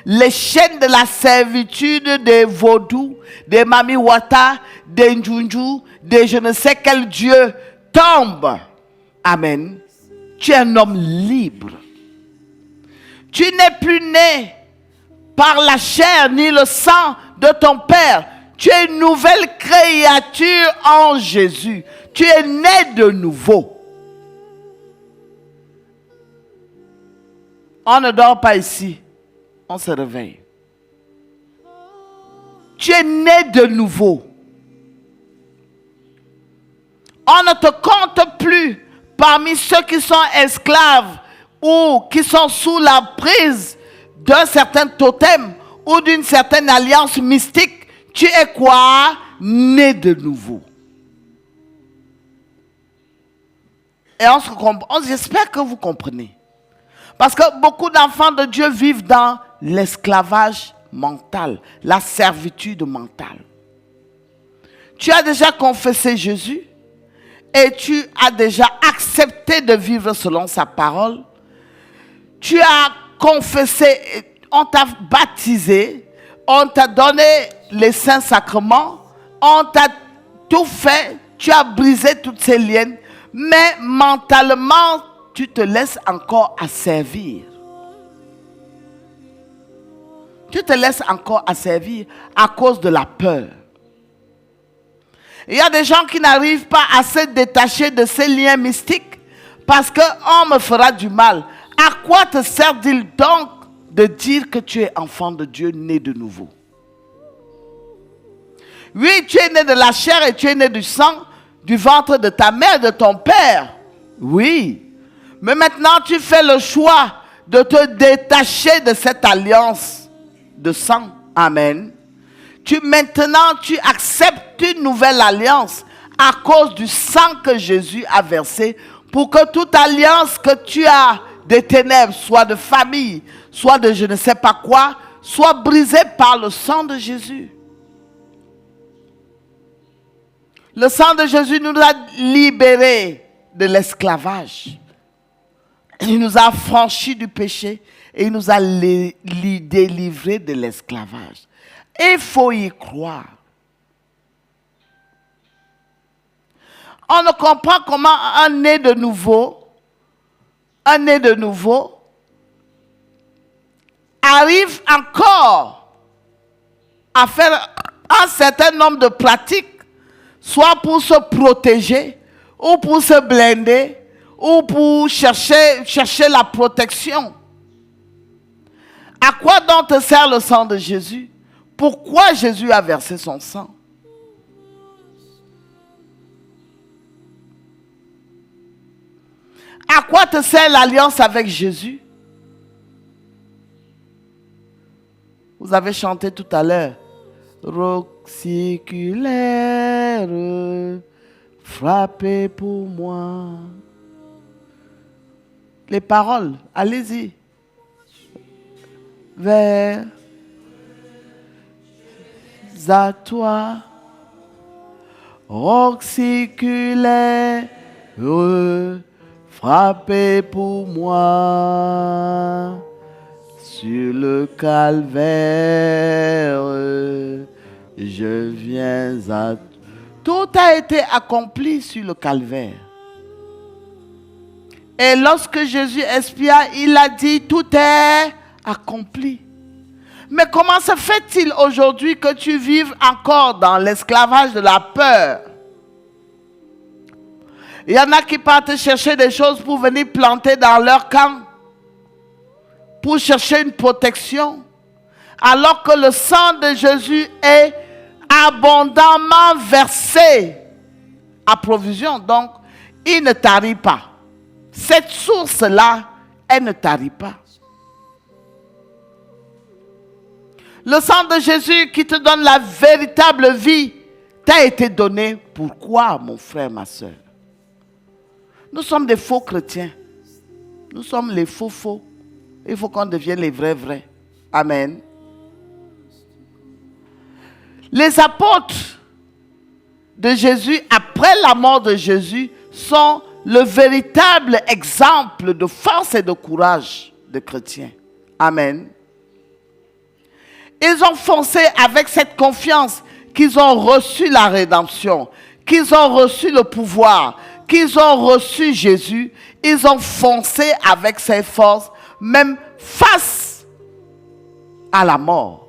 les chaînes de la servitude des vaudous, des Mami Wata, des Njunju, des je ne sais quel Dieu tombent. Amen. Tu es un homme libre. Tu n'es plus né par la chair ni le sang de ton Père. Tu es une nouvelle créature en Jésus. Tu es né de nouveau. On ne dort pas ici. On se réveille. Tu es né de nouveau. On ne te compte plus parmi ceux qui sont esclaves ou qui sont sous la prise d'un certain totem ou d'une certaine alliance mystique. Tu es quoi? Né de nouveau. Et j'espère que vous comprenez. Parce que beaucoup d'enfants de Dieu vivent dans l'esclavage mental, la servitude mentale. Tu as déjà confessé Jésus et tu as déjà accepté de vivre selon sa parole. Tu as confessé, on t'a baptisé, on t'a donné les saints sacrements, on t'a tout fait, tu as brisé toutes ces liens, mais mentalement, tu te laisses encore asservir. Tu te laisses encore asservir à cause de la peur. Il y a des gens qui n'arrivent pas à se détacher de ces liens mystiques parce qu'on me fera du mal. À quoi te sert-il donc de dire que tu es enfant de Dieu, né de nouveau? Oui, tu es né de la chair et tu es né du sang, du ventre de ta mère, de ton père. Oui. Mais maintenant, tu fais le choix de te détacher de cette alliance de sang. Amen. Maintenant, tu acceptes une nouvelle alliance à cause du sang que Jésus a versé pour que toute alliance que tu as des ténèbres, soit de famille, soit de je ne sais pas quoi, soit brisée par le sang de Jésus. Le sang de Jésus nous a libérés de l'esclavage. Il nous a affranchis du péché et il nous a délivrés de l'esclavage. Il faut y croire. On ne comprend comment un né de nouveau arrive encore à faire un certain nombre de pratiques, soit pour se protéger, ou pour se blinder, ou pour chercher la protection. À quoi donc te sert le sang de Jésus? Pourquoi Jésus a versé son sang? À quoi te sert l'alliance avec Jésus? Vous avez chanté tout à l'heure. Roc circulaire frappez pour moi. Les paroles, allez-y. Vers à toi, roc séculaire, frappez pour moi. Sur le calvaire, je viens à... Tout a été accompli sur le calvaire. Et lorsque Jésus expia, il a dit, tout est accompli. Mais comment se fait-il aujourd'hui que tu vives encore dans l'esclavage de la peur? Il y en a qui partent chercher des choses pour venir planter dans leur camp, pour chercher une protection, alors que le sang de Jésus est abondamment versé à provision. Donc, il ne tarit pas. Cette source-là, elle ne tarit pas. Le sang de Jésus qui te donne la véritable vie t'a été donné. Pourquoi, mon frère, ma soeur? Nous sommes des faux chrétiens. Nous sommes les faux. Il faut qu'on devienne les vrais. Amen. Les apôtres de Jésus, après la mort de Jésus, sont le véritable exemple de force et de courage des chrétiens. Amen. Ils ont foncé avec cette confiance qu'ils ont reçu la rédemption, qu'ils ont reçu le pouvoir, qu'ils ont reçu Jésus. Ils ont foncé avec cette force, même face à la mort.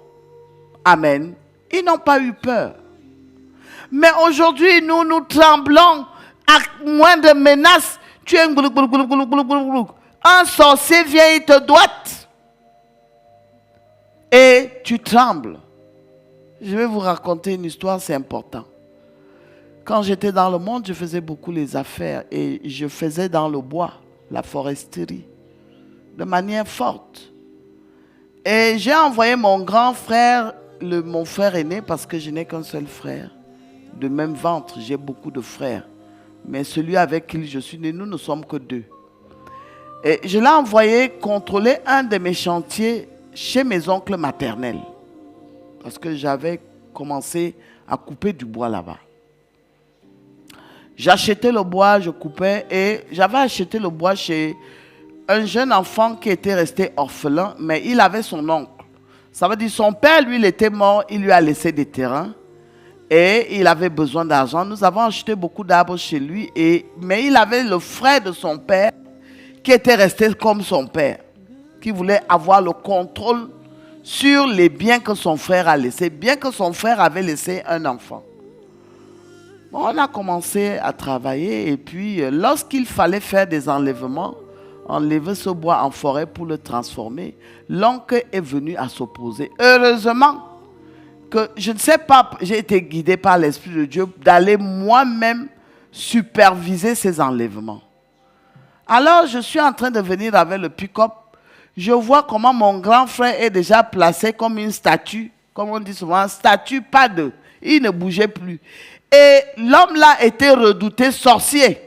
Amen. Ils n'ont pas eu peur. Mais aujourd'hui, nous tremblons à moindre menace. Tu es un sorcier vient, il te doite. Et tu trembles. Je vais vous raconter une histoire, c'est important. Quand j'étais dans le monde, je faisais beaucoup les affaires et je faisais dans le bois, la foresterie, de manière forte. Et j'ai envoyé mon grand frère, mon frère aîné, parce que je n'ai qu'un seul frère, de même ventre, j'ai beaucoup de frères. Mais celui avec qui je suis né, nous ne sommes que deux. Et je l'ai envoyé contrôler un de mes chantiers chez mes oncles maternels. Parce que j'avais commencé à couper du bois là-bas. J'achetais le bois, je coupais et j'avais acheté le bois chez un jeune enfant qui était resté orphelin, mais il avait son oncle. Ça veut dire son père, lui, il était mort, il lui a laissé des terrains et il avait besoin d'argent. Nous avons acheté beaucoup d'arbres chez lui, mais il avait le frère de son père qui était resté comme son père, qui voulait avoir le contrôle sur les biens que son frère a laissés, bien que son frère avait laissé un enfant. Bon, on a commencé à travailler et puis lorsqu'il fallait faire des enlèvements, enlever ce bois en forêt pour le transformer, l'oncle est venu à s'opposer. Heureusement que, je ne sais pas, j'ai été guidé par l'Esprit de Dieu d'aller moi-même superviser ces enlèvements. Alors, je suis en train de venir avec le pick-up. Je vois comment mon grand frère est déjà placé comme une statue, comme on dit souvent, statue, pas de. Il ne bougeait plus. Et l'homme là était redouté sorcier.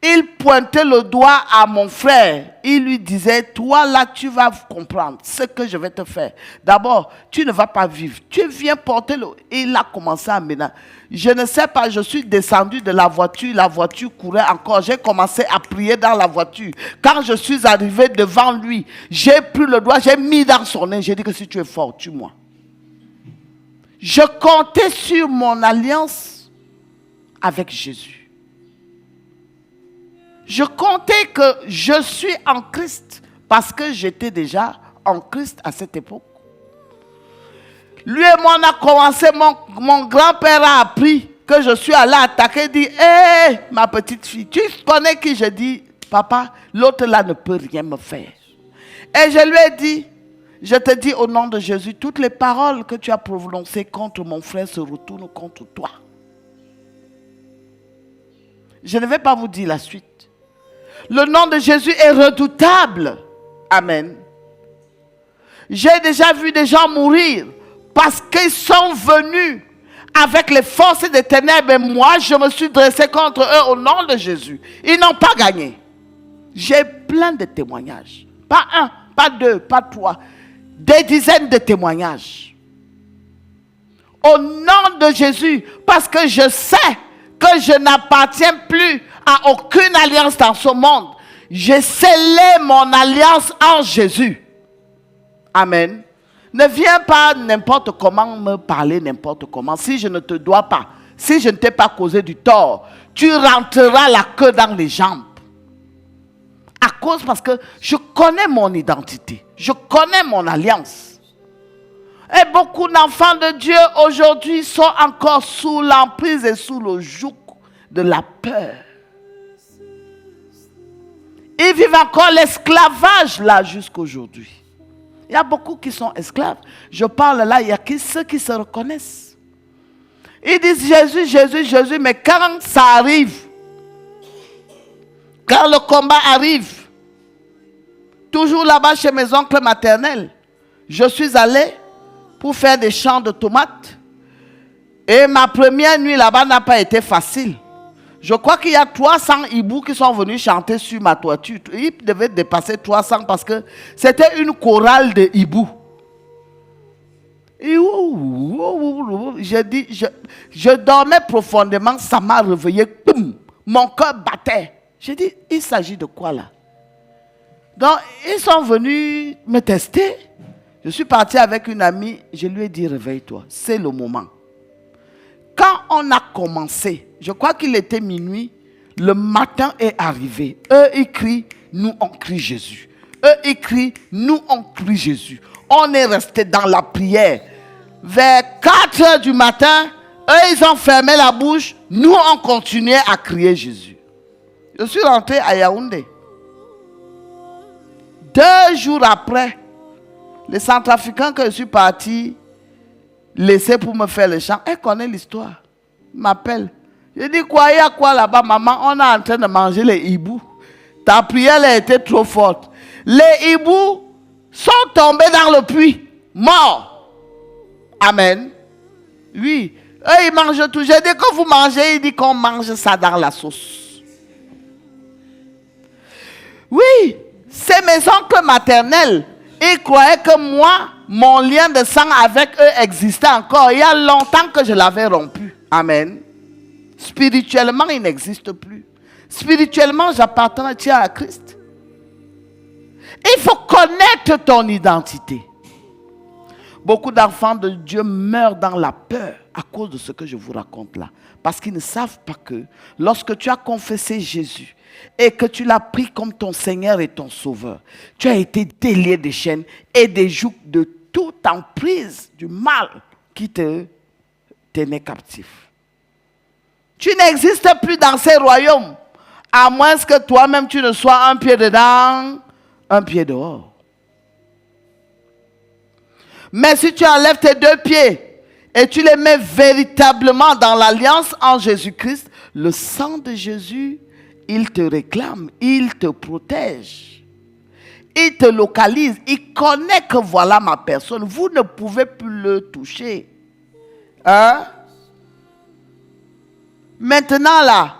Il pointait le doigt à mon frère. Il lui disait, toi là, tu vas comprendre ce que je vais te faire. D'abord, tu ne vas pas vivre. Tu viens porter le... Et il a commencé à menacer. Je ne sais pas, je suis descendu de la voiture courait encore. J'ai commencé à prier dans la voiture. Quand je suis arrivé devant lui, j'ai pris le doigt, j'ai mis dans son nez. J'ai dit que si tu es fort, tue-moi. Je comptais sur mon alliance avec Jésus. Je comptais que je suis en Christ parce que j'étais déjà en Christ à cette époque. Lui et moi, on a commencé, mon grand-père a appris que je suis allé attaquer, il dit, hé, ma petite fille, tu connais qui? Je dis, papa, l'autre là ne peut rien me faire. Et je lui ai dit, je te dis au nom de Jésus, toutes les paroles que tu as prononcées contre mon frère se retournent contre toi. Je ne vais pas vous dire la suite. Le nom de Jésus est redoutable. Amen. J'ai déjà vu des gens mourir parce qu'ils sont venus avec les forces des ténèbres, et moi, je me suis dressé contre eux au nom de Jésus. Ils n'ont pas gagné. J'ai plein de témoignages. Pas un, pas deux, pas trois. Des dizaines de témoignages. Au nom de Jésus, parce que je sais que je n'appartiens plus à aucune alliance dans ce monde. J'ai scellé mon alliance en Jésus. Amen. Ne viens pas n'importe comment me parler n'importe comment. Si je ne te dois pas, si je ne t'ai pas causé du tort, tu rentreras la queue dans les jambes. À cause, parce que je connais mon identité. Je connais mon alliance. Et beaucoup d'enfants de Dieu aujourd'hui sont encore sous l'emprise et sous le joug de la peur. Ils vivent encore l'esclavage là jusqu'aujourd'hui. Il y a beaucoup qui sont esclaves. Je parle là, il y a ceux qui se reconnaissent. Ils disent Jésus, Jésus, Jésus, mais quand ça arrive, quand le combat arrive, toujours là-bas chez mes oncles maternels, je suis allé pour faire des champs de tomates. Et ma première nuit là-bas n'a pas été facile. Je crois qu'il y a 300 hiboux qui sont venus chanter sur ma toiture. Ils devaient dépasser 300 parce que c'était une chorale de hiboux. Et je dormais profondément, ça m'a réveillé. Boum, mon cœur battait. J'ai dit, il s'agit de quoi là? Donc, ils sont venus me tester. Je suis parti avec une amie, je lui ai dit, réveille-toi, c'est le moment. Quand on a commencé, je crois qu'il était minuit, le matin est arrivé. Eux, ils crient, nous, on crie Jésus. Eux, ils crient, nous, on crie Jésus. On est resté dans la prière. Vers 4 heures du matin, eux, ils ont fermé la bouche. Nous, on continuait à crier Jésus. Je suis rentré à Yaoundé. 2 jours après, les Centrafricains que je suis parti laisser pour me faire le chant, elle connaît l'histoire. Elle m'appelle. Je dis quoi, il y a quoi là-bas, maman? On est en train de manger les hiboux. Ta prière a été trop forte. Les hiboux sont tombés dans le puits, morts. Amen. Oui. Eux, ils mangent tout. J'ai dit que vous mangez, il dit qu'on mange ça dans la sauce. Oui, c'est mes oncles maternels. Ils croyaient que moi, mon lien de sang avec eux existait encore. Il y a longtemps que je l'avais rompu. Amen. Spirituellement, il n'existe plus. Spirituellement, j'appartiens à Christ. Il faut connaître ton identité. Beaucoup d'enfants de Dieu meurent dans la peur à cause de ce que je vous raconte là. Parce qu'ils ne savent pas que lorsque tu as confessé Jésus et que tu l'as pris comme ton Seigneur et ton Sauveur, tu as été délié des chaînes et des jougs de toute emprise du mal qui te tenait captif. Tu n'existes plus dans ces royaumes, à moins que toi-même tu ne sois un pied dedans, un pied dehors. Mais si tu enlèves tes 2 pieds et tu les mets véritablement dans l'alliance en Jésus-Christ, le sang de Jésus, il te réclame, il te protège, il te localise, il connaît que voilà ma personne. Vous ne pouvez plus le toucher. Hein? Maintenant là,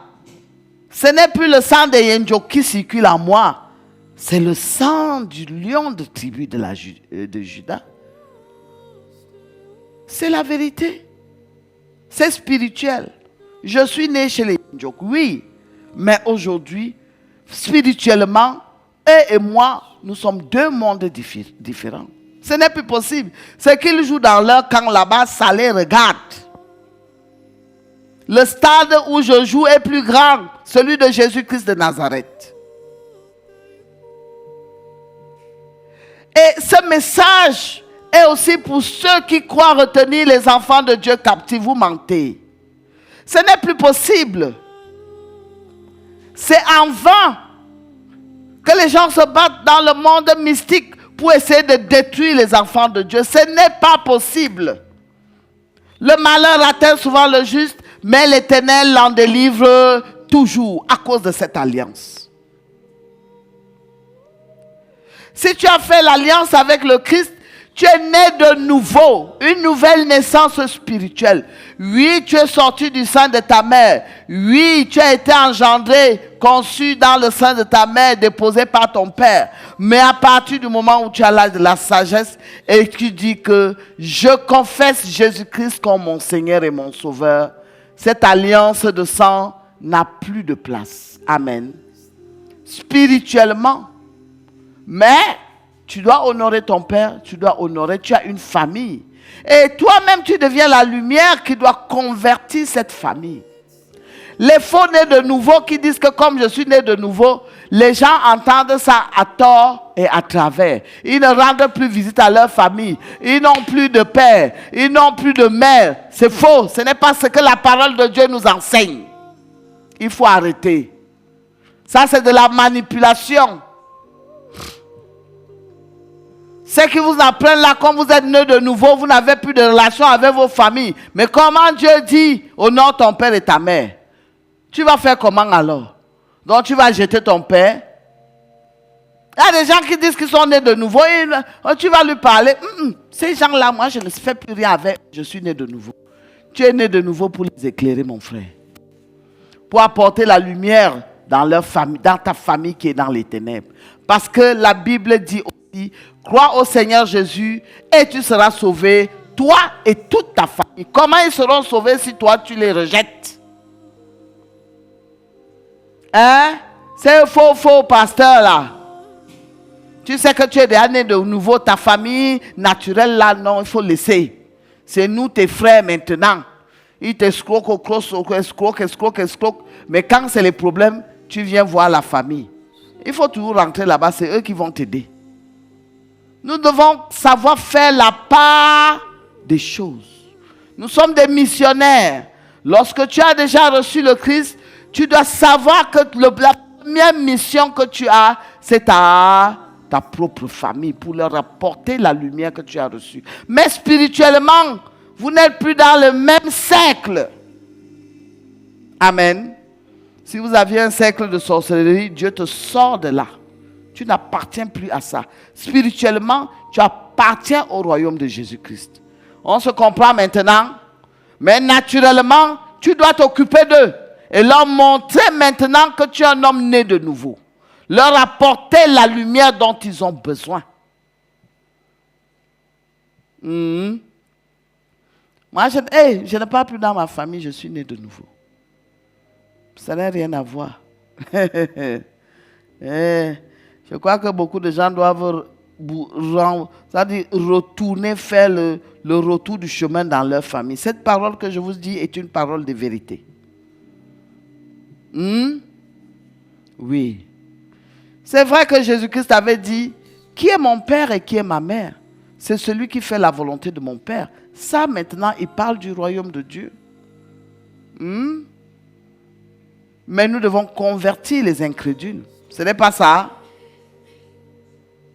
ce n'est plus le sang de Yenjo qui circule en moi, c'est le sang du lion de tribu de Juda. C'est la vérité. C'est spirituel. Je suis né chez les Yenjo, oui. Mais aujourd'hui, spirituellement, eux et moi, nous sommes 2 mondes différents. Ce n'est plus possible. Ce qu'ils jouent dans leur camp là-bas, ça les regarde. Le stade où je joue est plus grand, celui de Jésus-Christ de Nazareth. Et ce message est aussi pour ceux qui croient retenir les enfants de Dieu captifs. Vous mentez. Ce n'est plus possible. C'est en vain que les gens se battent dans le monde mystique pour essayer de détruire les enfants de Dieu. Ce n'est pas possible. Le malheur atteint souvent le juste, mais l'Éternel l'en délivre toujours à cause de cette alliance. Si tu as fait l'alliance avec le Christ, Tu es né de nouveau, une nouvelle naissance spirituelle. Oui, tu es sorti du sein de ta mère. Oui, tu as été engendré, conçu dans le sein de ta mère, déposé par ton père. Mais à partir du moment où tu as l'âge de la sagesse et tu dis que je confesse Jésus-Christ comme mon Seigneur et mon Sauveur, cette alliance de sang n'a plus de place. Amen. Spirituellement. Mais tu dois honorer ton père, tu as une famille. Et toi-même, tu deviens la lumière qui doit convertir cette famille. Les faux nés de nouveau qui disent que comme je suis né de nouveau, les gens entendent ça à tort et à travers. Ils ne rendent plus visite à leur famille. Ils n'ont plus de père. Ils n'ont plus de mère. C'est faux. Ce n'est pas ce que la parole de Dieu nous enseigne. Il faut arrêter. Ça, c'est de la manipulation. Ceux qui vous apprennent là, comme vous êtes nés de nouveau, vous n'avez plus de relation avec vos familles. Mais comment Dieu dit, honore ton père et ta mère? Tu vas faire comment alors? Donc tu vas jeter ton père. Il y a des gens qui disent qu'ils sont nés de nouveau. Et tu vas lui parler. Ces gens-là, moi, je ne fais plus rien avec. Je suis né de nouveau. Tu es né de nouveau pour les éclairer, mon frère. Pour apporter la lumière dans leur famille, dans ta famille qui est dans les ténèbres. Parce que la Bible dit aussi, crois au Seigneur Jésus et tu seras sauvé, toi et toute ta famille. Comment ils seront sauvés si toi tu les rejettes? Hein? C'est un faux pasteur là. Tu sais que tu es déjà né de nouveau, ta famille naturelle là, non, il faut laisser. C'est nous tes frères maintenant. Ils t'escroquent, escroquent. Mais quand c'est les problèmes, tu viens voir la famille. Il faut toujours rentrer là-bas, c'est eux qui vont t'aider. Nous devons savoir faire la part des choses. Nous sommes des missionnaires. Lorsque tu as déjà reçu le Christ, tu dois savoir que la première mission que tu as, c'est ta propre famille, pour leur apporter la lumière que tu as reçue. Mais spirituellement, vous n'êtes plus dans le même cercle. Amen. Si vous aviez un cercle de sorcellerie, Dieu te sort de là. Tu n'appartiens plus à ça. Spirituellement, tu appartiens au royaume de Jésus-Christ. On se comprend maintenant. Mais naturellement, tu dois t'occuper d'eux. Et leur montrer maintenant que tu es un homme né de nouveau. Leur apporter la lumière dont ils ont besoin. Moi, je ne parle plus dans ma famille, je suis né de nouveau. Ça n'a rien à voir. Je crois que beaucoup de gens doivent retourner faire le retour du chemin dans leur famille. Cette parole que je vous dis est une parole de vérité. Oui. C'est vrai que Jésus-Christ avait dit, qui est mon père et qui est ma mère? C'est celui qui fait la volonté de mon père. Ça, maintenant, il parle du royaume de Dieu. Mais nous devons convertir les incrédules. Ce n'est pas ça.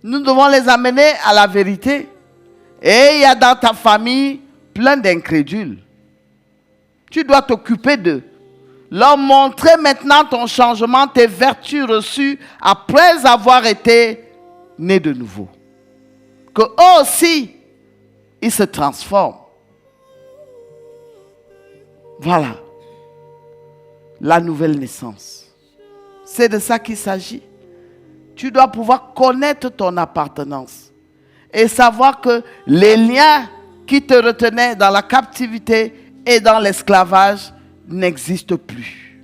Nous devons les amener à la vérité. Et il y a dans ta famille plein d'incrédules. Tu dois t'occuper d'eux. Leur montrer maintenant ton changement, tes vertus reçues après avoir été nés de nouveau. Que eux aussi, ils se transforment. Voilà. La nouvelle naissance. C'est de ça qu'il s'agit. Tu dois pouvoir connaître ton appartenance et savoir que les liens qui te retenaient dans la captivité et dans l'esclavage n'existent plus.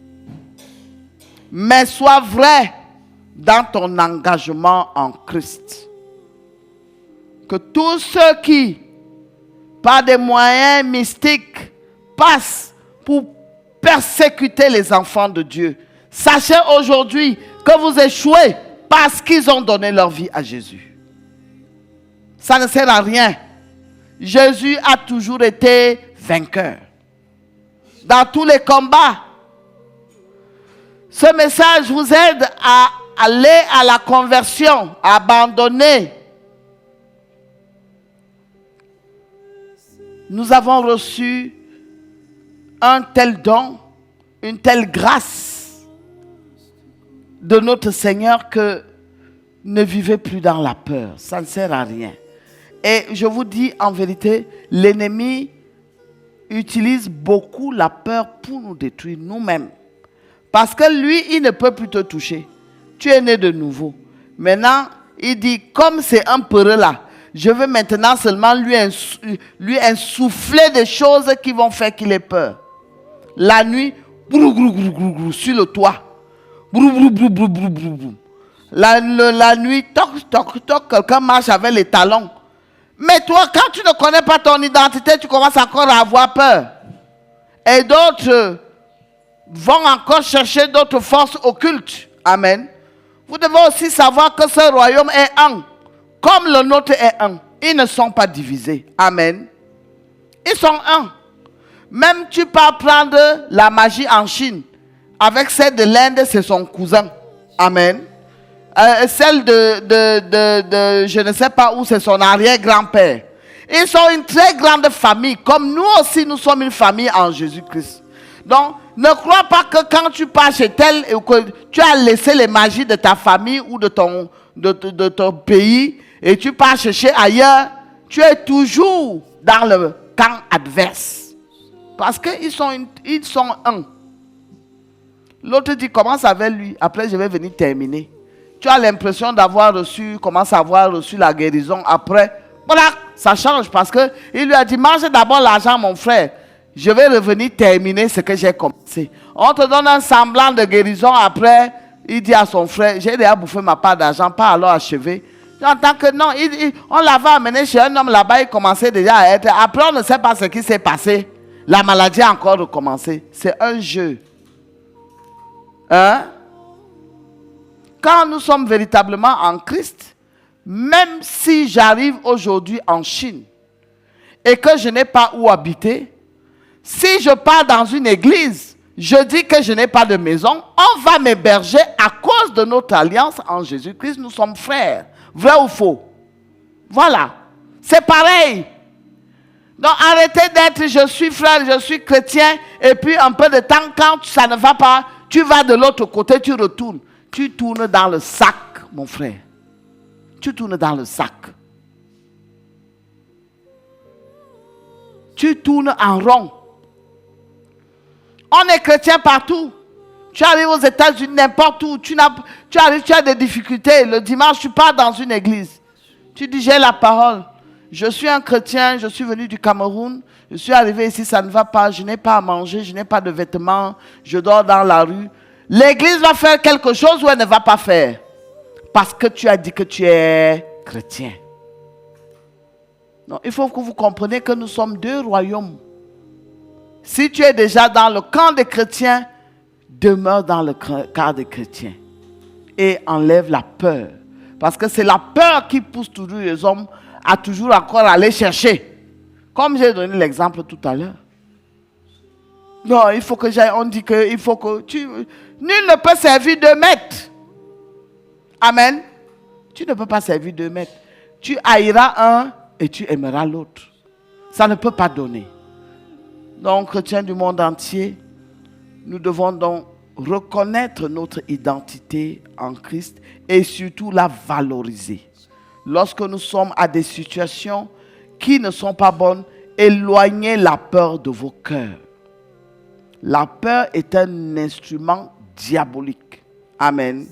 Mais sois vrai dans ton engagement en Christ. Que tous ceux qui, par des moyens mystiques, passent pour persécuter les enfants de Dieu, sachez aujourd'hui que vous échouez parce qu'ils ont donné leur vie à Jésus. Ça ne sert à rien. Jésus a toujours été vainqueur. Dans tous les combats, ce message vous aide à aller à la conversion, à abandonner. Nous avons reçu un tel don, une telle grâce de notre Seigneur que ne vivez plus dans la peur. Ça ne sert à rien. Et je vous dis en vérité, l'ennemi utilise beaucoup la peur pour nous détruire nous-mêmes. Parce que lui, il ne peut plus te toucher. Tu es né de nouveau. Maintenant, il dit, comme c'est un peureux là, je veux maintenant seulement lui insuffler des choses qui vont faire qu'il ait peur. La nuit, brou, brou, brou, brou, brou, sur le toit. Brou, brou, brou, brou, brou, brou, brou. La nuit, toc, toc, toc, quelqu'un marche avec les talons. Mais toi, quand tu ne connais pas ton identité, tu commences encore à avoir peur. Et d'autres vont encore chercher d'autres forces occultes. Amen. Vous devez aussi savoir que ce royaume est un. Comme le nôtre est un. Ils ne sont pas divisés. Amen. Ils sont un. Même tu peux prendre la magie en Chine. Avec celle de l'Inde, c'est son cousin. Amen. Celle de je ne sais pas où, c'est son arrière-grand-père. Ils sont une très grande famille. Comme nous aussi, nous sommes une famille en Jésus-Christ. Donc, ne crois pas que quand tu pars chez tel et que tu as laissé les magies de ta famille ou de ton pays et tu pars chercher ailleurs, tu es toujours dans le camp adverse. Parce qu'ils sont un. L'autre dit, commence avec lui, après je vais venir terminer. Tu as l'impression commence à avoir reçu la guérison. Après, voilà, ça change parce qu'il lui a dit, mange d'abord l'argent mon frère. Je vais revenir terminer ce que j'ai commencé. On te donne un semblant de guérison. Après, il dit à son frère, j'ai déjà bouffé ma part d'argent, pas alors achevé. J'entends que non, on l'avait amené chez un homme là-bas, il commençait déjà à être. Après, on ne sait pas ce qui s'est passé. La maladie a encore recommencé. C'est un jeu. Hein? Quand nous sommes véritablement en Christ, même si j'arrive aujourd'hui en Chine et que je n'ai pas où habiter, si je pars dans une église, je dis que je n'ai pas de maison, on va m'héberger à cause de notre alliance en Jésus-Christ. Nous sommes frères. Vrai ou faux? Voilà. C'est pareil. Donc arrêtez d'être je suis frère, je suis chrétien, et puis un peu de temps, quand ça ne va pas, tu vas de l'autre côté, tu retournes. Tu tournes dans le sac, mon frère. Tu tournes dans le sac. Tu tournes en rond. On est chrétien partout. Tu arrives aux États-Unis, n'importe où. Tu arrives, tu as des difficultés. Le dimanche, tu pars dans une église. Tu dis, j'ai la parole. Je suis un chrétien, je suis venu du Cameroun. Je suis arrivé ici, ça ne va pas. Je n'ai pas à manger, je n'ai pas de vêtements. Je dors dans la rue. L'église va faire quelque chose ou elle ne va pas faire? Parce que tu as dit que tu es chrétien. Non, il faut que vous compreniez que nous sommes deux royaumes. Si tu es déjà dans le camp des chrétiens, demeure dans le camp des chrétiens. Et enlève la peur. Parce que c'est la peur qui pousse toujours les hommes à toujours encore aller chercher. Comme j'ai donné l'exemple tout à l'heure. Non, il faut que j'aille. On dit que il faut que tu... Nul ne peut servir 2 maîtres. Amen. Tu ne peux pas servir 2 maîtres. Tu haïras un et tu aimeras l'autre. Ça ne peut pas donner. Donc, chrétiens du monde entier, nous devons donc reconnaître notre identité en Christ et surtout la valoriser. Lorsque nous sommes à des situations qui ne sont pas bonnes, éloignez la peur de vos cœurs. La peur est un instrument diabolique. Amen.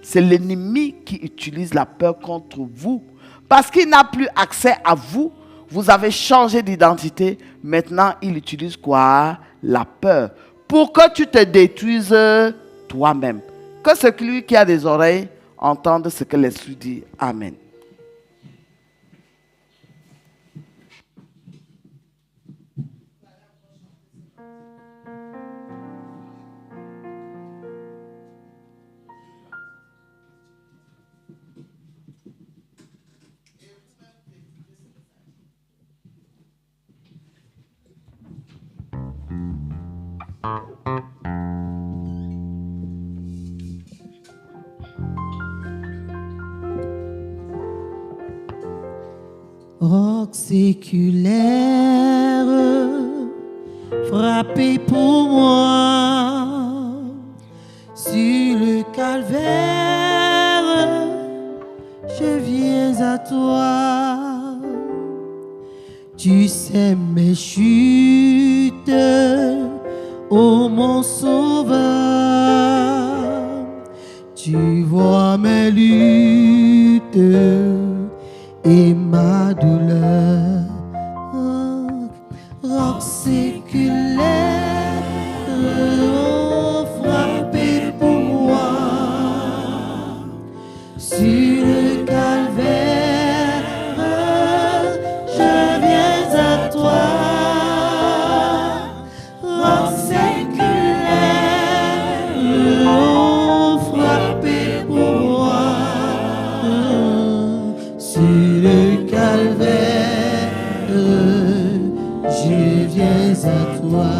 C'est l'ennemi qui utilise la peur contre vous. Parce qu'il n'a plus accès à vous. Vous avez changé d'identité. Maintenant, il utilise quoi? La peur. Pour que tu te détruises toi-même. Que celui qui a des oreilles entende ce que l'Esprit dit. Amen. Roc séculaire, frappé pour moi, sur le calvaire, je viens à toi. Tu sais mes chutes, ô mon sauveur. Tu vois mes luttes et ma douleur. Roc séculaire, frappé pour moi. Sur le calvaire, je viens à toi. Roc séculaire, frappé pour moi. Sur le calvaire, je viens à toi.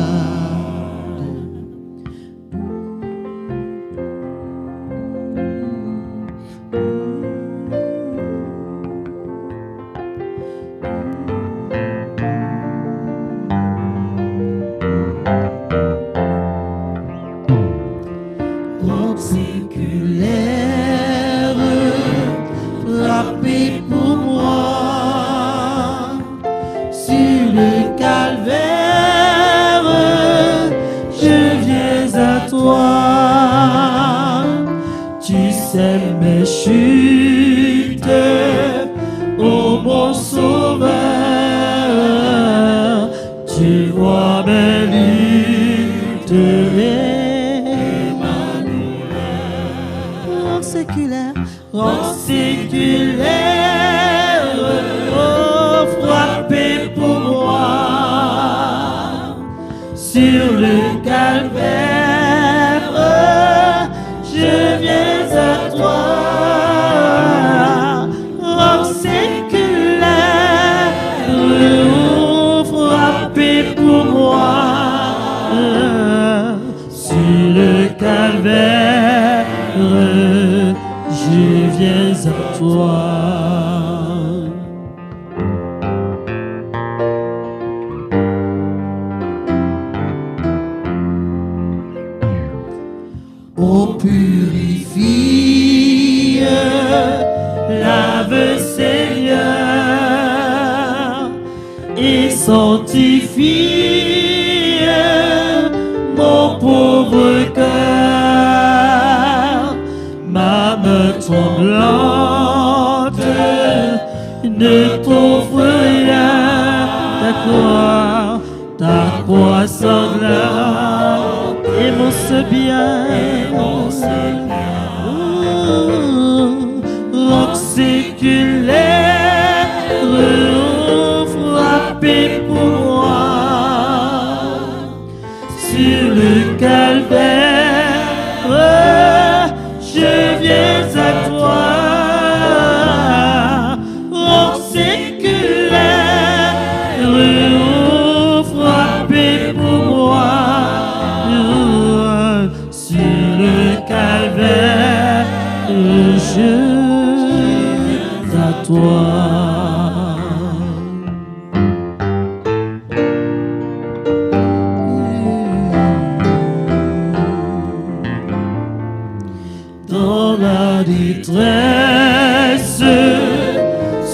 Roc séculaire, frappé pour moi. Sur le calvaire, je viens à toi. Tu sais mes chutes, ô mon sauveur. Tu vois mes luttes et ma douleur. Roc séculaire, oh, frappé pour moi. Sur le calvaire, je viens à toi. Roc séculaire, oh, frappé pour moi. Sur le calvaire, je viens à toi. Oh, purifie, lave Seigneur, et sanctifie mon pauvre cœur. Ma main tremblante ne t'offre rien. Ta croix sanglante et mon seul bien. Roc séculaire, frappé pour moi. Sur le calvaire, je viens à toi. Roc séculaire, frappé pour moi. Sur le calvaire, je viens à toi. Dans la détresse,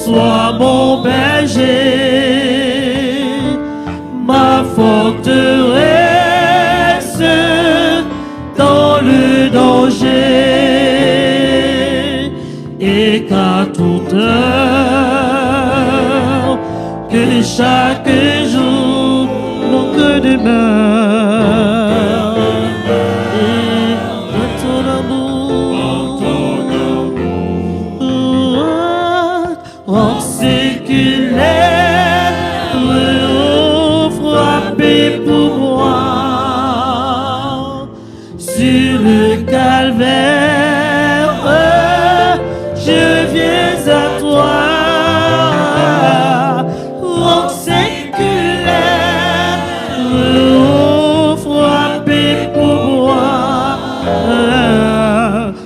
sois mon berger, ma forteresse dans le danger, et qu'à toute heure, que chaque jour, mon cœur demeure. Et dans ton amour, roc séculaire, frappé pour moi. Sur le calvaire, je viens à toi. Roc séculaire, frappé pour moi.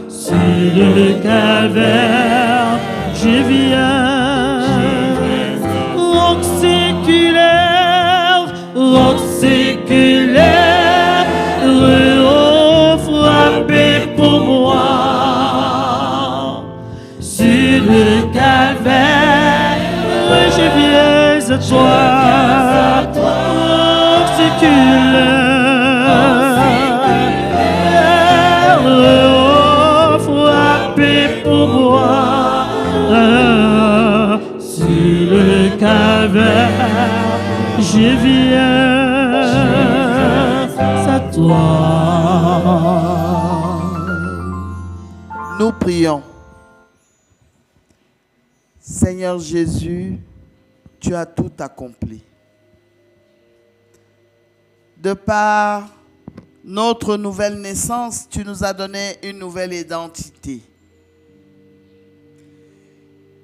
Sur le calvaire, je viens. Roc séculaire, frappé pour moi. Sur le calvaire, je viens à toi. je viens à toi. Nous prions. Seigneur Jésus, tu as tout accompli. De par notre nouvelle naissance, tu nous as donné une nouvelle identité.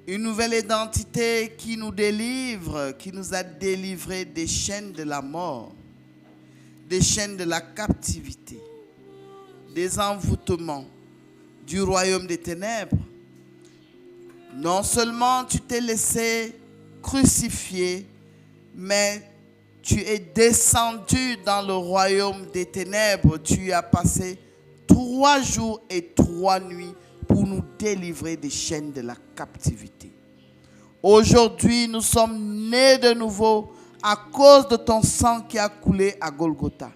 Une nouvelle identité qui nous délivre, qui nous a délivrés des chaînes de la mort, des chaînes de la captivité, des envoûtements du royaume des ténèbres. Non seulement tu t'es laissé crucifier, mais tu es descendu dans le royaume des ténèbres. Tu as passé 3 jours et 3 nuits pour nous délivrer des chaînes de la captivité. Aujourd'hui, nous sommes nés de nouveau à cause de ton sang qui a coulé à Golgotha.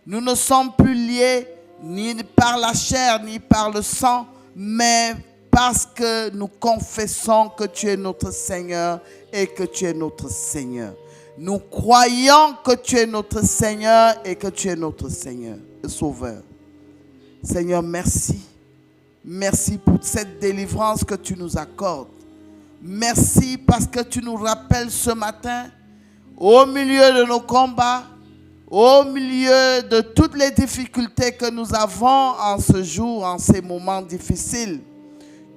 Nous ne sommes plus liés ni par la chair ni par le sang, mais parce que nous confessons que tu es notre Seigneur et que tu es notre Seigneur. Nous croyons que tu es notre Seigneur et que tu es notre Seigneur et Sauveur. Seigneur, merci. Merci pour cette délivrance que tu nous accordes. Merci parce que tu nous rappelles ce matin, au milieu de nos combats, au milieu de toutes les difficultés que nous avons en ce jour, en ces moments difficiles,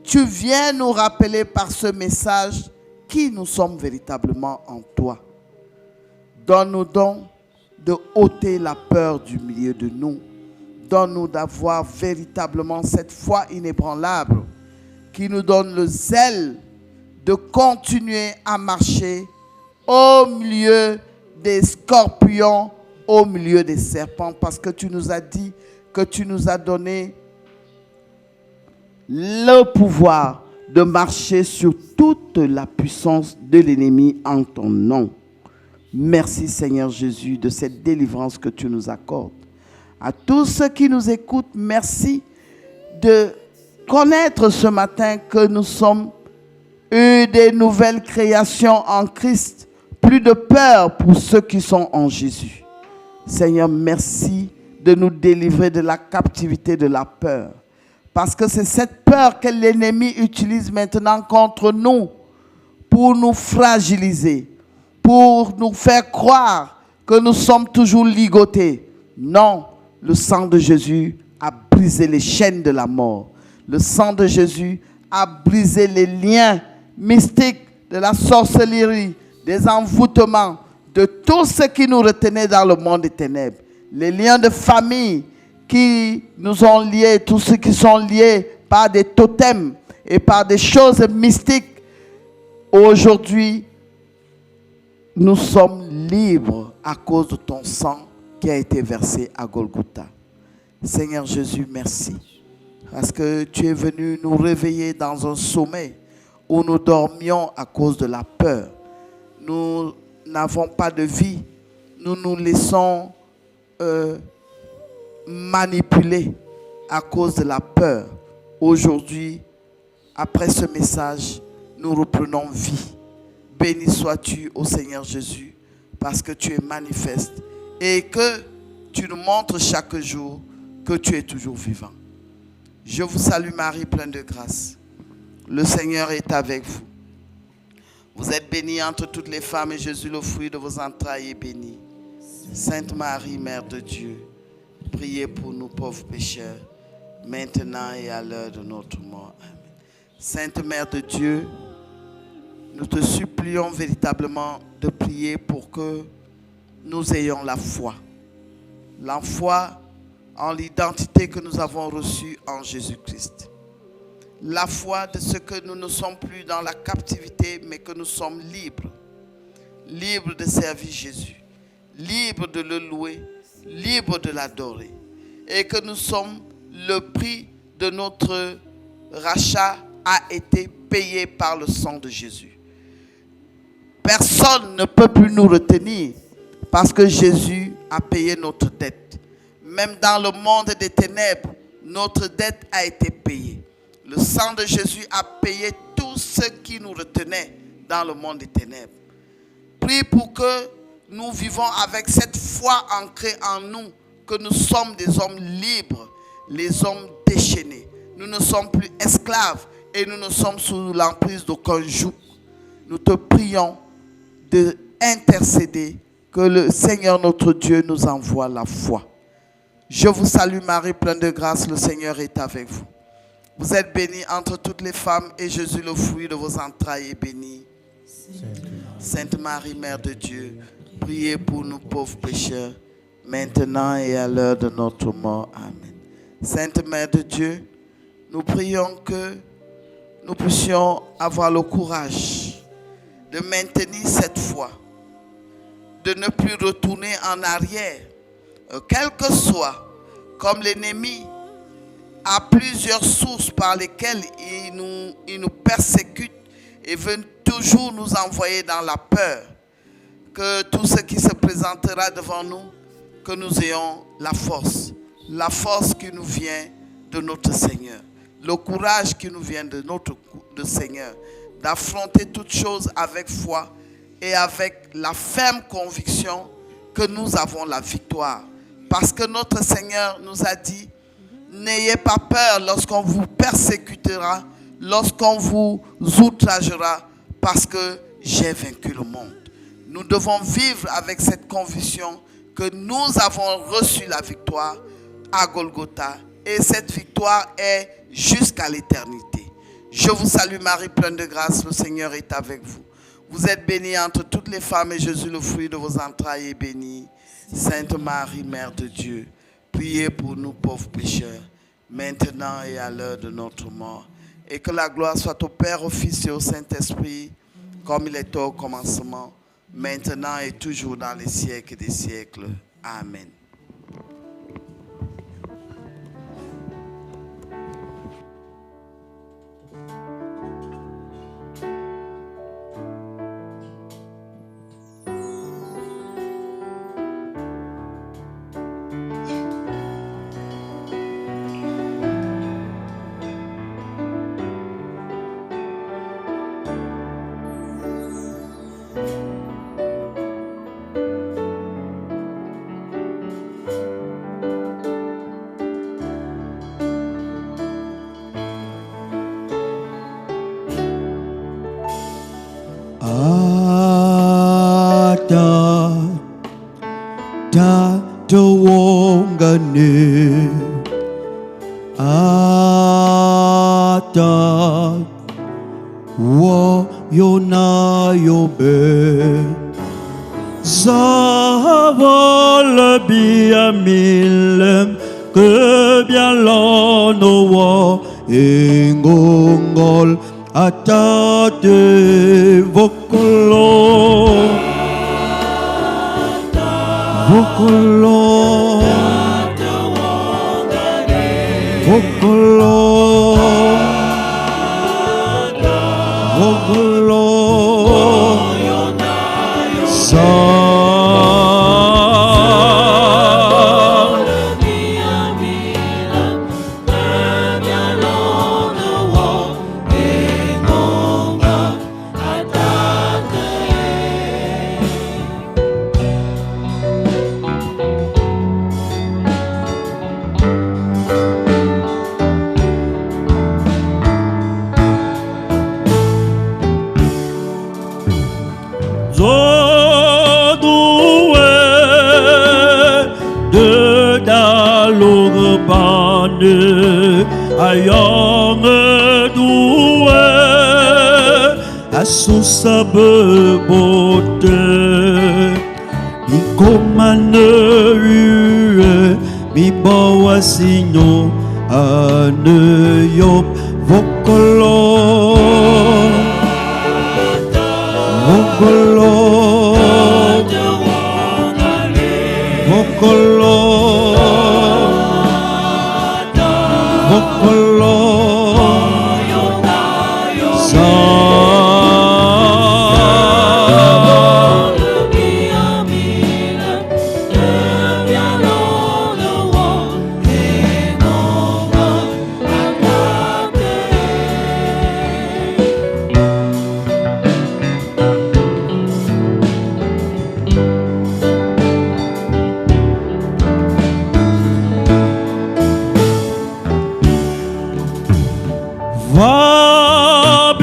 tu viens nous rappeler par ce message qui nous sommes véritablement en toi. Donne-nous donc de ôter la peur du milieu de nous. Donne-nous d'avoir véritablement cette foi inébranlable qui nous donne le zèle de continuer à marcher au milieu des scorpions, au milieu des serpents, parce que tu nous as dit que tu nous as donné le pouvoir de marcher sur toute la puissance de l'ennemi en ton nom. Merci Seigneur Jésus de cette délivrance que tu nous accordes. À tous ceux qui nous écoutent, merci de connaître ce matin que nous sommes des nouvelles créations en Christ. Plus de peur pour ceux qui sont en Jésus. Seigneur, merci de nous délivrer de la captivité de la peur. Parce que c'est cette peur que l'ennemi utilise maintenant contre nous pour nous fragiliser, pour nous faire croire que nous sommes toujours ligotés. Non, le sang de Jésus a brisé les chaînes de la mort. Le sang de Jésus a brisé les liens mystiques de la sorcellerie, des envoûtements, de tout ce qui nous retenait dans le monde des ténèbres. Les liens de famille qui nous ont liés, tous ceux qui sont liés par des totems et par des choses mystiques. Aujourd'hui, nous sommes libres à cause de ton sang qui a été versé à Golgotha. Seigneur Jésus, merci. Parce que tu es venu nous réveiller dans un sommeil où nous dormions à cause de la peur. Nous n'avons pas de vie. Nous nous laissons manipuler à cause de la peur. Aujourd'hui, après ce message, nous reprenons vie. Béni sois-tu, ô Seigneur Jésus, parce que tu es manifeste et que tu nous montres chaque jour que tu es toujours vivant. Je vous salue Marie, pleine de grâce. Le Seigneur est avec vous. Vous êtes bénie entre toutes les femmes et Jésus, le fruit de vos entrailles, est béni. Sainte Marie, Mère de Dieu, priez pour nous pauvres pécheurs, maintenant et à l'heure de notre mort. Amen. Sainte Mère de Dieu, nous te supplions véritablement de prier pour que nous ayons la foi. La foi en l'identité que nous avons reçue en Jésus-Christ. La foi de ce que nous ne sommes plus dans la captivité, mais que nous sommes libres. Libres de servir Jésus. Libres de le louer. Libres de l'adorer. Et que nous sommes, le prix de notre rachat a été payé par le sang de Jésus. Personne ne peut plus nous retenir parce que Jésus a payé notre dette. Même dans le monde des ténèbres, notre dette a été payée. Le sang de Jésus a payé tout ce qui nous retenait dans le monde des ténèbres. Prie pour que nous vivons avec cette foi ancrée en nous que nous sommes des hommes libres, les hommes déchaînés. Nous ne sommes plus esclaves et nous ne sommes sous l'emprise d'aucun joug. Nous te prions d'intercéder, que le Seigneur notre Dieu nous envoie la foi. Je vous salue Marie, pleine de grâce, le Seigneur est avec vous. Vous êtes bénie entre toutes les femmes et Jésus, le fruit de vos entrailles, est béni. Sainte Marie, Mère de Dieu, priez pour nous pauvres pécheurs, maintenant et à l'heure de notre mort. Amen. Sainte Mère de Dieu, nous prions que nous puissions avoir le courage de maintenir cette foi, de ne plus retourner en arrière, quel que soit, comme l'ennemi a plusieurs sources par lesquelles il nous persécute et veut toujours nous envoyer dans la peur. Que tout ce qui se présentera devant nous, que nous ayons la force qui nous vient de notre Seigneur, le courage qui nous vient de notre Seigneur, d'affronter toutes choses avec foi et avec la ferme conviction que nous avons la victoire. Parce que notre Seigneur nous a dit, n'ayez pas peur lorsqu'on vous persécutera, lorsqu'on vous outragera, parce que j'ai vaincu le monde. Nous devons vivre avec cette conviction que nous avons reçu la victoire à Golgotha et cette victoire est jusqu'à l'éternité. Je vous salue Marie, pleine de grâce, le Seigneur est avec vous. Vous êtes bénie entre toutes les femmes et Jésus, le fruit de vos entrailles, est béni. Sainte Marie, Mère de Dieu, priez pour nous pauvres pécheurs, maintenant et à l'heure de notre mort. Et que la gloire soit au Père, au Fils et au Saint-Esprit, comme il était au commencement, maintenant et toujours dans les siècles des siècles. Amen. Que bien l'on ingongol atate vokolo vokolo vokolo vokolo ayang doué à son sabre beauté mi commande mi bawa signo ane yop vokolo vokolo vokolo vokolo Vabia,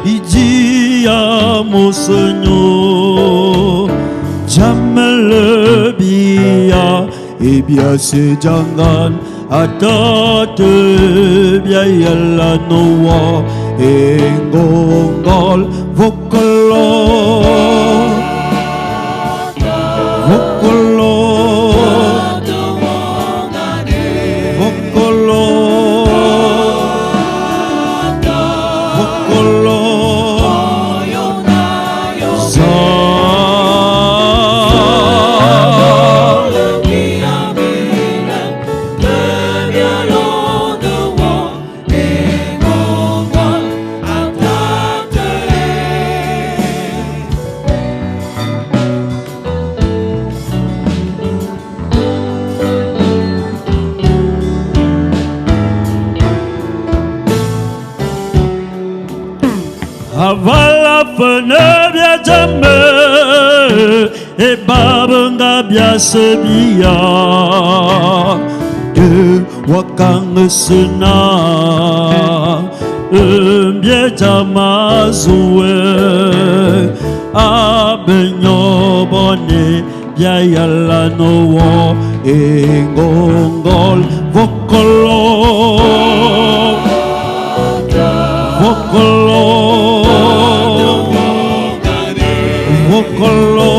idia mon Seigneur, Jamel bia, et bien c'est jangan, atate bia yalla noa, et ngongol vokolo, vokolo. Avala fene bia jame e babanga bia sebia de wakang sena bia jamazue abenyo bone bia yala no e ngongol vokolo vokolo vokolo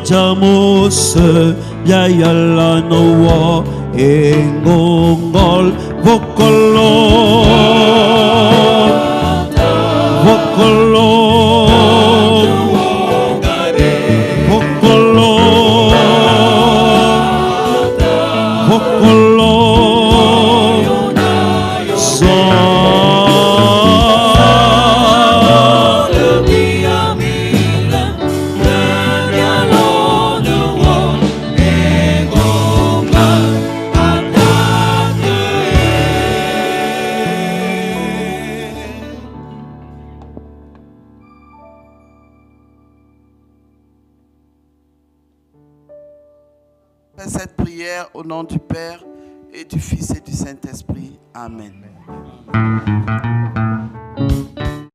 Jamos bia yalla no e ngongol vokolo vokolo vokolo vokolo Fais cette prière au nom du Père et du Fils et du Saint-Esprit. Amen.